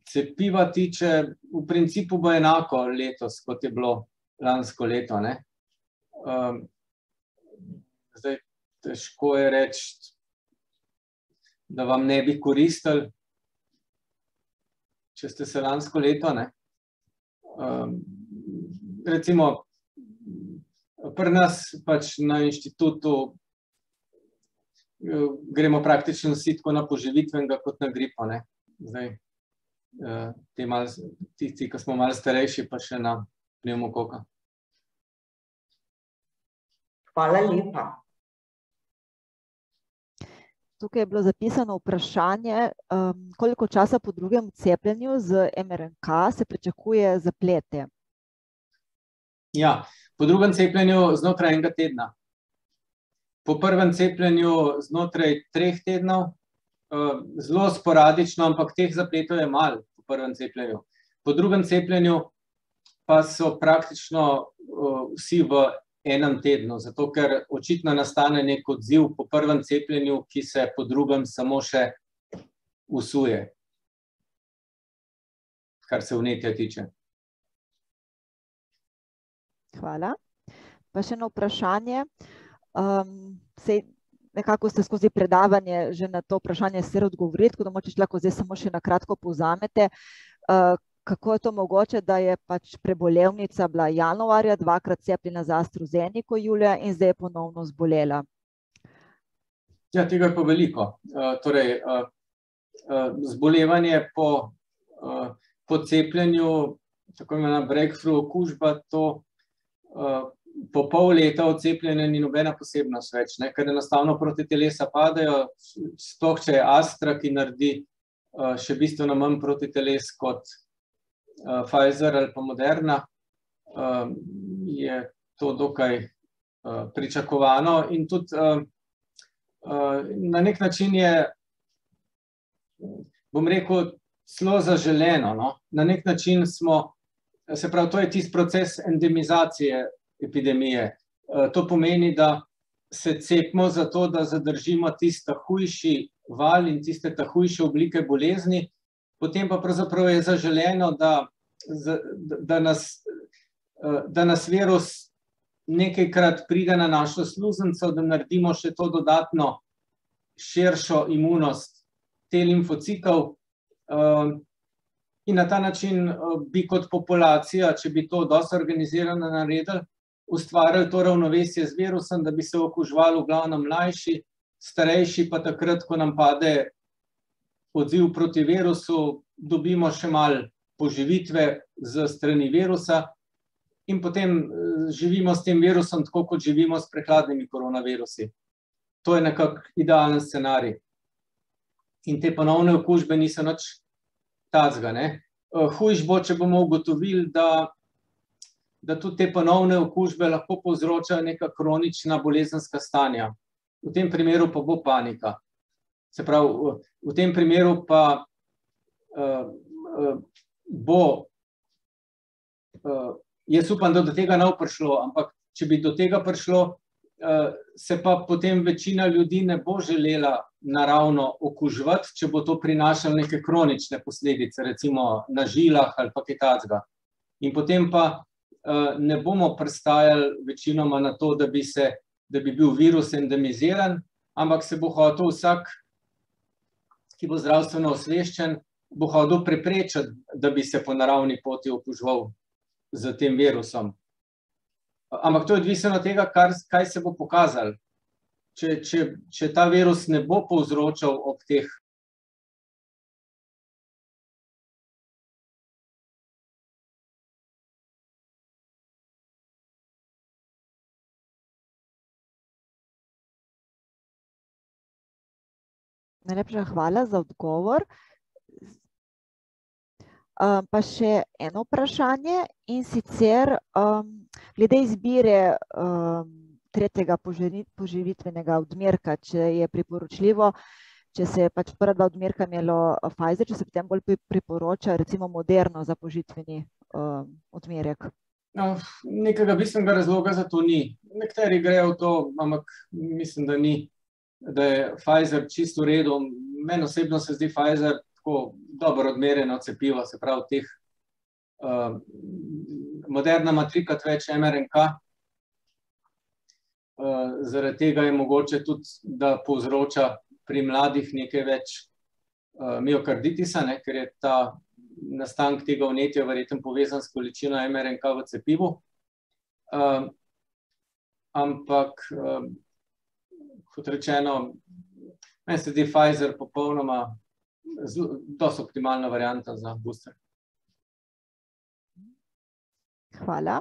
cepiva tiče, v principu bo enako letos, kot je bilo lansko leto, ne. Zdaj, težko je reči, da vam ne bi koristili, če ste se lansko leto, ne. Recimo, pri nas pač na inštitutu gremo praktično vsi tako na poživitvenega kot na gripo, ne. Zdaj, tisti, ki smo malo starejši, pa še na pnevmokoka. Hvala lepa. Tukaj je bilo zapisano vprašanje, koliko časa po drugem cepljenju z mRNK se pričakuje zaplete? Ja, po drugem cepljenju znotraj enega tedna. Po prvem cepljenju znotraj 3 tednov, zelo sporadično, ampak teh zapletov je malo po prvem cepljenju. Po drugem cepljenju pa so praktično vsi v enem tednu, zato ker očitno nastane nek odziv po prvem cepljenju, ki se po drugem samo še usuje, kar se vnetja tiče. Hvala. Pa še eno vprašanje. Nekako ste skozi predavanje že na to vprašanje sicer odgovorili, tako da mogoče lahko zdaj samo še na kratko povzamete. Kako je to mogoče, da je pač prebolevnica bila januarja 2-krat cepljena za AstraZeneco julija in zdaj je ponovno zbolela? Ja, tega je pa veliko. Torej, zbolevanje po cepljenju, tako imenovana breakthrough okužba, to po pol leta od cepljenja ni nobena posebnost več, ne, ker enostavno protitelesa padajo, sploh če je Astra, ki naredi še bistveno manj protiteles kot Pfizer ali pa Moderna, je to dokaj pričakovano in tudi na nek način je, bom rekel, celo zaželeno, no. Na nek način smo, se pravi, to je tisti proces endemizacije epidemije. To pomeni, da se cepimo zato, da zadržimo tiste hujši val in tiste hujše oblike bolezni, potem pa pravzaprav je zaželeno, da nas virus nekajkrat pride na našo sluznico, da naredimo še to dodatno širšo imunost te limfocitov in na ta način bi kot populacija, če bi to dosti organizirano naredili, ustvarjali to ravnovesje z virusom, da bi se okuževali v glavnem mlajši, starejši pa takrat, ko nam pade odziv proti virusu, dobimo še malo poživitve z strani virusa in potem živimo s tem virusom tako, kot živimo s prehladnimi koronavirusi. To je nekako idealen scenarij. In te ponovne okužbe niso nič tacga, ne. Hujš bo, če bomo ugotovili, da tudi te ponovne okužbe lahko povzročajo neka kronična bolezenska stanja. V tem primeru pa bo panika. Se pravi, v tem primeru pa bo, jaz upam, da do tega ne bo prišlo, ampak če bi do tega prišlo, se pa potem večina ljudi ne bo želela naravno okuževati, če bo to prinašalo neke kronične posledice, recimo na žilah ali pa kaj takega. In potem pa ne bomo pristajali večinoma na to, da bi bil virus endemiziran, ampak se bo hotel vsak, ki bo zdravstveno osveščen, bo hotel preprečiti, da bi se po naravni poti okuževal z tem virusom. Ampak to je odvisno od tega, kaj se bo pokazalo. Če ta virus ne bo povzročal ob teh Najlepša hvala za odgovor. Pa še eno vprašanje, in sicer glede izbire tretjega poživitvenega odmerka, če je priporočljivo, če se je pač prva dva odmerka imelo Pfizer, če se potem bolj priporoča recimo Moderno za poživitveni odmerek. Nekega bistvenega razloga za to ni. Nekateri grejo v to, ampak mislim, da ni, da je Pfizer čisto v redu. Meni osebno se zdi Pfizer tako dobro odmerjeno cepivo, se pravi teh Moderna ima 3-krat več mRNK, zaradi tega je mogoče tudi, da povzroča pri mladih nekaj več miokarditisa, ker je ta nastanek tega vnetja verjetno povezan s količino mRNK v cepivu. Ampak, kot rečeno, meni se zdi Pfizer popolnoma dosti optimalna varianta za booster. Hvala.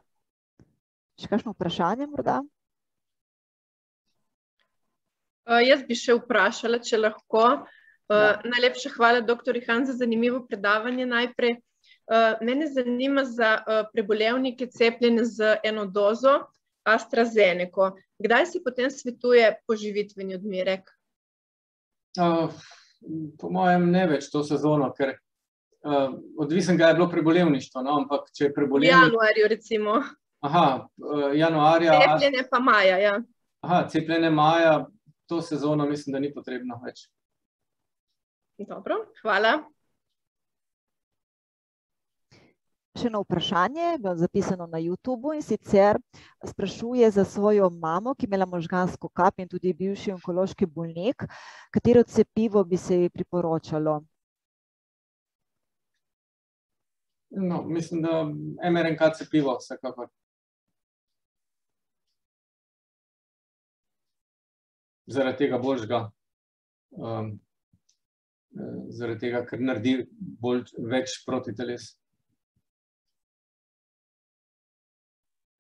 Še kakšno vprašanje morda? Jaz bi še vprašala, če lahko. Najlepša hvala, dr. Ihan, za zanimivo predavanje najprej. Mene zanima za prebolevnike cepljene z eno dozo AstraZeneca. Kdaj se potem svetuje poživitveni odmerek? Po mojem ne več to sezono, ker odvisen ga je bilo prebolevništvo, ampak če je prebolevnik... V januarju recimo. Januarja... Cepljenje pa maja, ja. Cepljenje maja, to sezono mislim, da ni potrebno več. Dobro, hvala. Še eno vprašanje, bilo zapisano na YouTubu, in sicer sprašuje za svojo mamo, ki je imela možgansko kap in tudi bivši onkološki bolnik, katero cepivo bi se ji priporočalo? Mislim, da mRNK cepivo vsekakor. Zaradi tega boljšega. Zaradi tega, ker naredi več protiteles.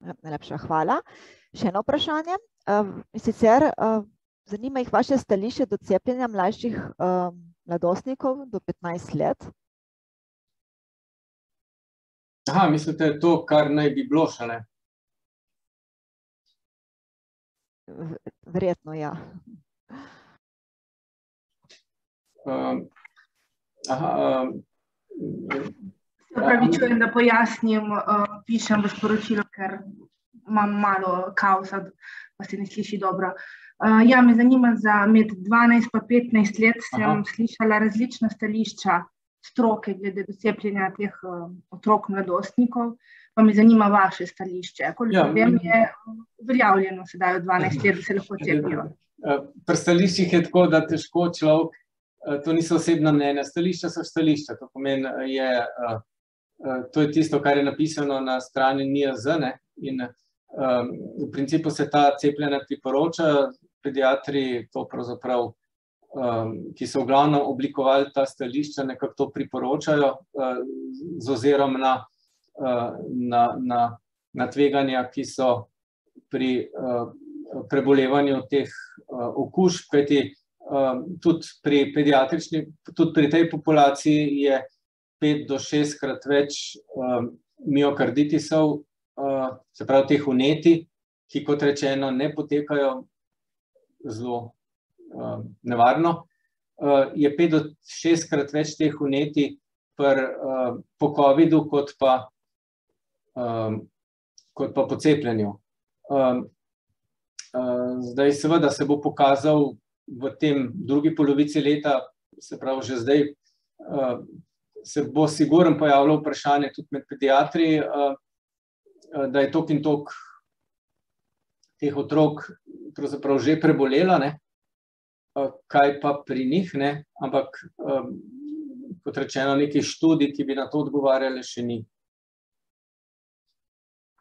Najlepša hvala. Še eno vprašanje. In sicer zanima jih vaše stališče do cepljenja mlajših mladostnikov do 15 let. Mislite, to, kar naj bi bilo šele? Verjetno, ja. Opravičujem, da pojasnim, pišem v sporočilo, ker imam malo kaosa, pa se ne sliši dobro. Me zanima, med 12 pa 15 let sem slišala različna stališča stroke glede do cepljenja teh otrok mladostnikov, pa me zanima vaše stališče. Koliko vem, je uveljavljeno sedaj od 12 let, da se lahko cepijo. Pri stališčih je tako, da težko človek, to niso osebna mnenja, stališča so stališča, to pomeni, to je tisto, kar je napisano na strani NIJZ, in v principu se ta cepljenja priporoča, pediatri to pravzaprav, ki so v glavnem oblikovali ta stališča, nekako to priporočajo z ozirom na tveganja, ki so pri prebolevanju teh okužb, kajti tudi pri tej populaciji je 5 do 6 krat več miokarditisov, se pravi teh vnetij, ki kot rečeno ne potekajo zelo nevarno. Je 5 do 6 krat več teh vnetij po covidu kot pa po cepljenju. Zdaj seveda se bo pokazal v tem drugi polovici leta, se pravi že zdaj, se bo sigurno pojavilo vprašanje tudi med pediatri, da je toliko in toliko teh otrok pravzaprav že prebolela, ne? Kaj pa pri njih, ne? Ampak kot rečeno, nekih študij, ki bi na to odgovarjali, še ni.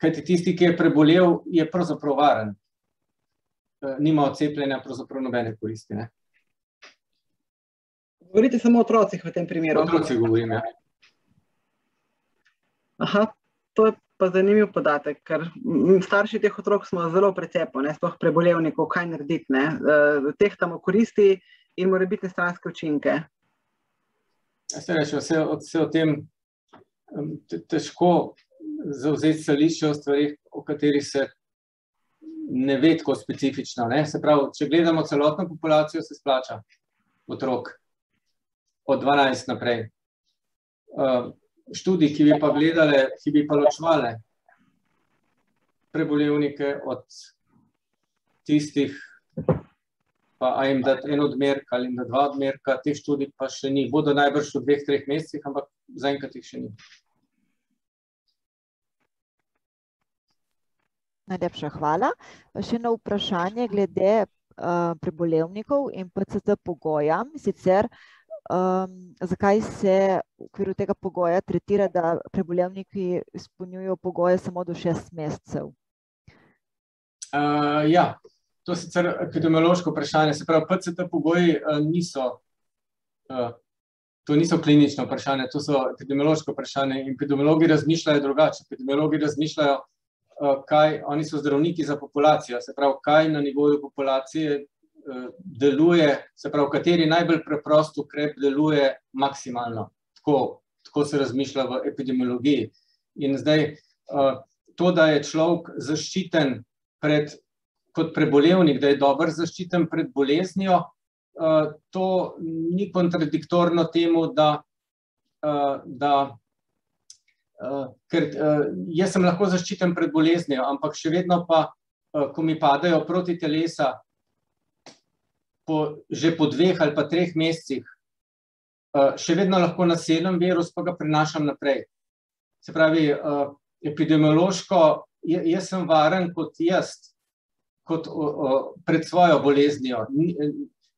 Kajti tisti, ki je prebolel, je pravzaprav varen. Nima od cepljenja pravzaprav nobene koristi, ne? Govorite samo o otrocih v tem primeru? O otrocih govorim, ja. Aha, to je pa zanimiv podatek, ker starši teh otrok smo zelo precepo, sploh prebolevnikov, kaj narediti, ne? Tehtamo koristi in morebitne stranske učinke. Se reče, vse o tem težko zavzeti stališče o stvarih, o katerih se ne ve tako specifično, ne? Se pravi, če gledamo celotno populacijo, se splača otrok od 12 naprej. Študij, ki bi pa gledale, ki bi pa ločevale prebolevnike od tistih, pa a jim dati en odmerek ali jim dati 2 odmerka, teh študij pa še ni. Bodo najbrž v 2-3 mesecih, ampak zaenkrat jih še ni. Najlepša hvala. Pa še eno vprašanje glede prebolevnikov in PCT pogoja. Sicer, zakaj se v okviru tega pogoja tretira, da prebolevniki izpolnjujejo pogoje samo do 6 mesecev? Ja, to je sicer epidemiološko vprašanje. Se pravi, PCT pogoji to niso klinično vprašanje, to so epidemiološko vprašanje. Epidemiologi razmišljajo drugače. Epidemiologi razmišljajo, oni so zdravniki za populacijo, se pravi, kaj na nivoju populacije deluje, se pravi, kateri najbolj preprost ukrep deluje maksimalno. Tako se razmišlja v epidemiologiji. In zdaj, to, da je človek zaščiten kot prebolevnik, da je dobro zaščiten pred boleznijo, to ni kontradiktorno temu, ker jaz sem lahko zaščiten pred boleznijo, ampak še vedno pa, ko mi padajo protitelesa že po 2 ali pa 3 mesecih, še vedno lahko naselim virus, pa ga prenašam naprej. Se pravi, epidemiološko, jaz sem varen kot pred svojo boleznijo.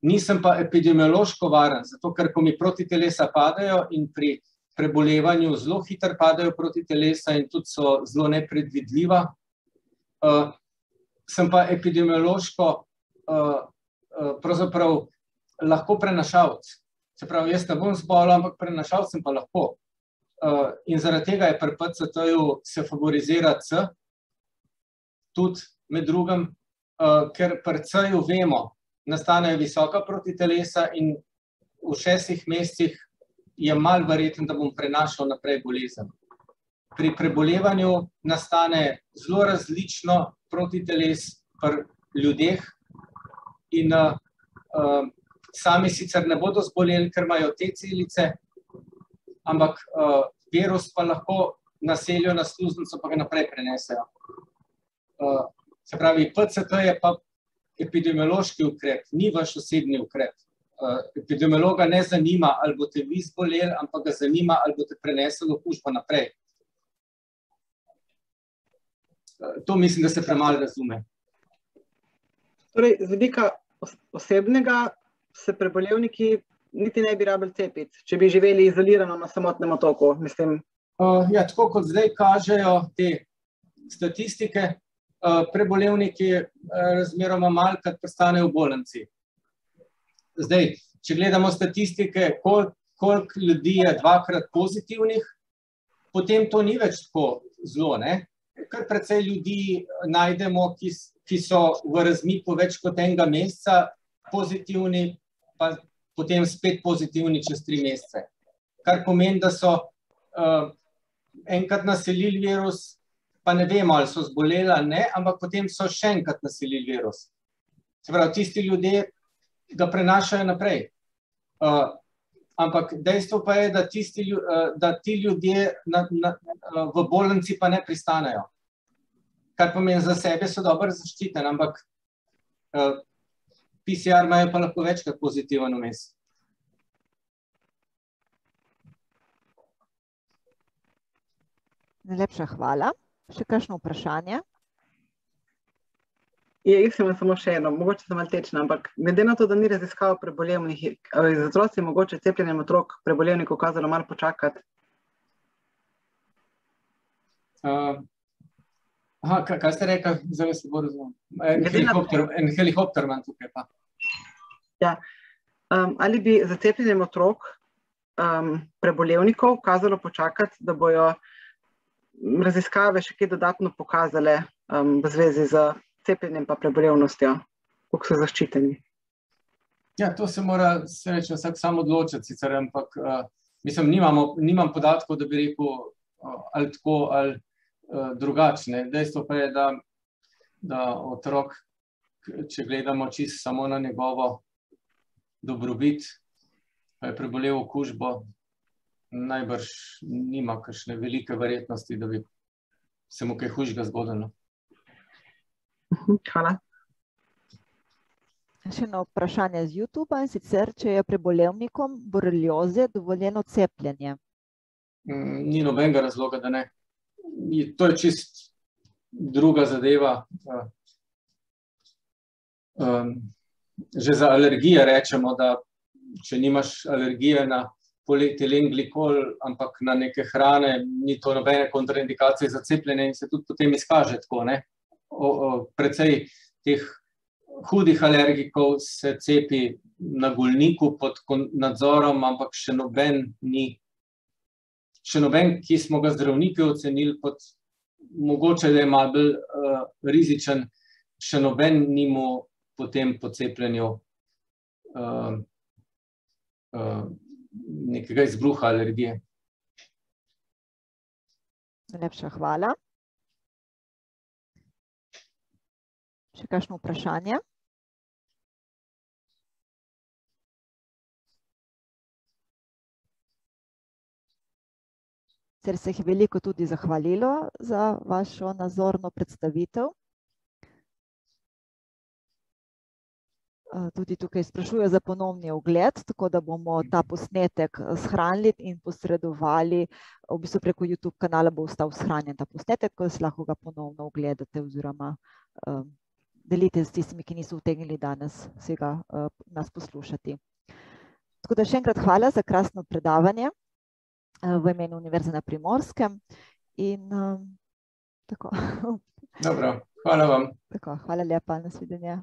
Nisem pa epidemiološko varen, zato ker ko mi protitelesa padajo in pri prebolevanju zelo hitro padajo protitelesa in tudi so zelo nepredvidljiva, sem pa epidemiološko pravzaprav lahko prenašalec. Se pravi, jaz ne bom zbolel, ampak prenašalec sem pa lahko. In zaradi tega je pri PCT-ju se favorizira C, tudi med drugim, ker pri C-ju vemo, nastanejo visoka protitelesa in v 6 mesecih je malo verjetno, da bom prenašal naprej bolezen. Pri prebolevanju nastane zelo različno protiteles pri ljudeh in sami sicer ne bodo zboleli, ker imajo te celice, ampak virus pa lahko naselijo na sluznico, pa ga naprej prenesejo. Se pravi, PCT je pa epidemiološki ukrep, ni vaš osebni ukrep. Epidemiologa ne zanima, ali boste vi zboleli, ampak ga zanima, ali boste prenesli okužbo naprej. To mislim, da se premalo razume. Torej, z vidika osebnega se prebolevniki niti ne bi rabili cepiti, če bi živeli izolirano na samotnem otoku, mislim. Ja, tako kot zdaj kažejo te statistike, prebolevniki razmeroma malkrat pristanejo v bolnici. Zdaj, če gledamo statistike, koliko ljudi je dvakrat pozitivnih, potem to ni več tako zelo, ne? Kar precej ljudi najdemo, ki so v razmiku več kot enega meseca pozitivni, pa potem spet pozitivni čez 3 mesece. Kar pomeni, da so enkrat naselili virus, pa ne vemo, ali so zboleli ali ne, ampak potem so še enkrat naselili virus. Se pravi, tisti ljudje ga prenašajo naprej. Ampak dejstvo pa je, da ti ljudje v bolnici pa ne pristanejo. Kar pomeni, za sebe so dobro zaščiteni, ampak PCR imajo pa lahko večkrat pozitiven vmes. Najlepša hvala. Še kakšno vprašanje? Jaz imam samo še eno, mogoče sem malo tečna, ampak glede na to, da ni raziskav prebolevnih, z otroci mogoče cepljenjem otrok prebolevnikov kazalo malo počakati? Kaj ste rekli? Zdaj se bo razumel. En helikopter imam tukaj pa. Ja. Ali bi za cepljenjem otrok prebolevnikov kazalo počakati, da bojo raziskave še kaj dodatno pokazale v zvezi z cepljenjem pa prebolevnostjo, koliko so zaščiteni? Ja, to se mora srečno vsak sam odločiti, sicer, ampak mislim, nimam podatkov, da bi rekel ali tako ali drugačne. Dejstvo pa je, da otrok, če gledamo čisto samo na njegovo dobrobit, pa je prebolel okužbo, najbrž nima kakšne velike verjetnosti, da bi se mu kaj hujšega zgodilo. Hvala. Še eno vprašanje z YouTubea, in sicer, če je prebolevnikom borelioze dovoljeno cepljenje? Ni nobenega razloga, da ne. To je čist druga zadeva. Že za alergije rečemo, da če nimaš alergije na polietilen glikol, ampak na neke hrane, ni to nobene kontraindikacije za cepljenje in se tudi potem izkaže tako, ne? Precej teh hudih alergikov se cepi na Golniku pod nadzorom, ampak še noben, ki smo ga zdravniki ocenili kot mogoče, da je malo bolj rizičen, še noben ni mu potem po cepljenju nekega izbruha alergije. Najlepša hvala. Še kakšno vprašanje? Sicer se je veliko tudi zahvalilo za vašo nazorno predstavitev. Tudi tukaj sprašujejo za ponovni ogled, tako da bomo ta posnetek shranili in posredovali, v bistvu preko YouTube kanala bo ostal shranjen ta posnetek, ko se lahko ga ponovno ogledate oziroma delite s tistimi, ki niso utegnili danes vsega nas poslušati. Tako da še enkrat hvala za krasno predavanje v imenu Univerze na Primorskem in tako. Dobro, hvala vam. Tako, hvala lepa, nasvidenje.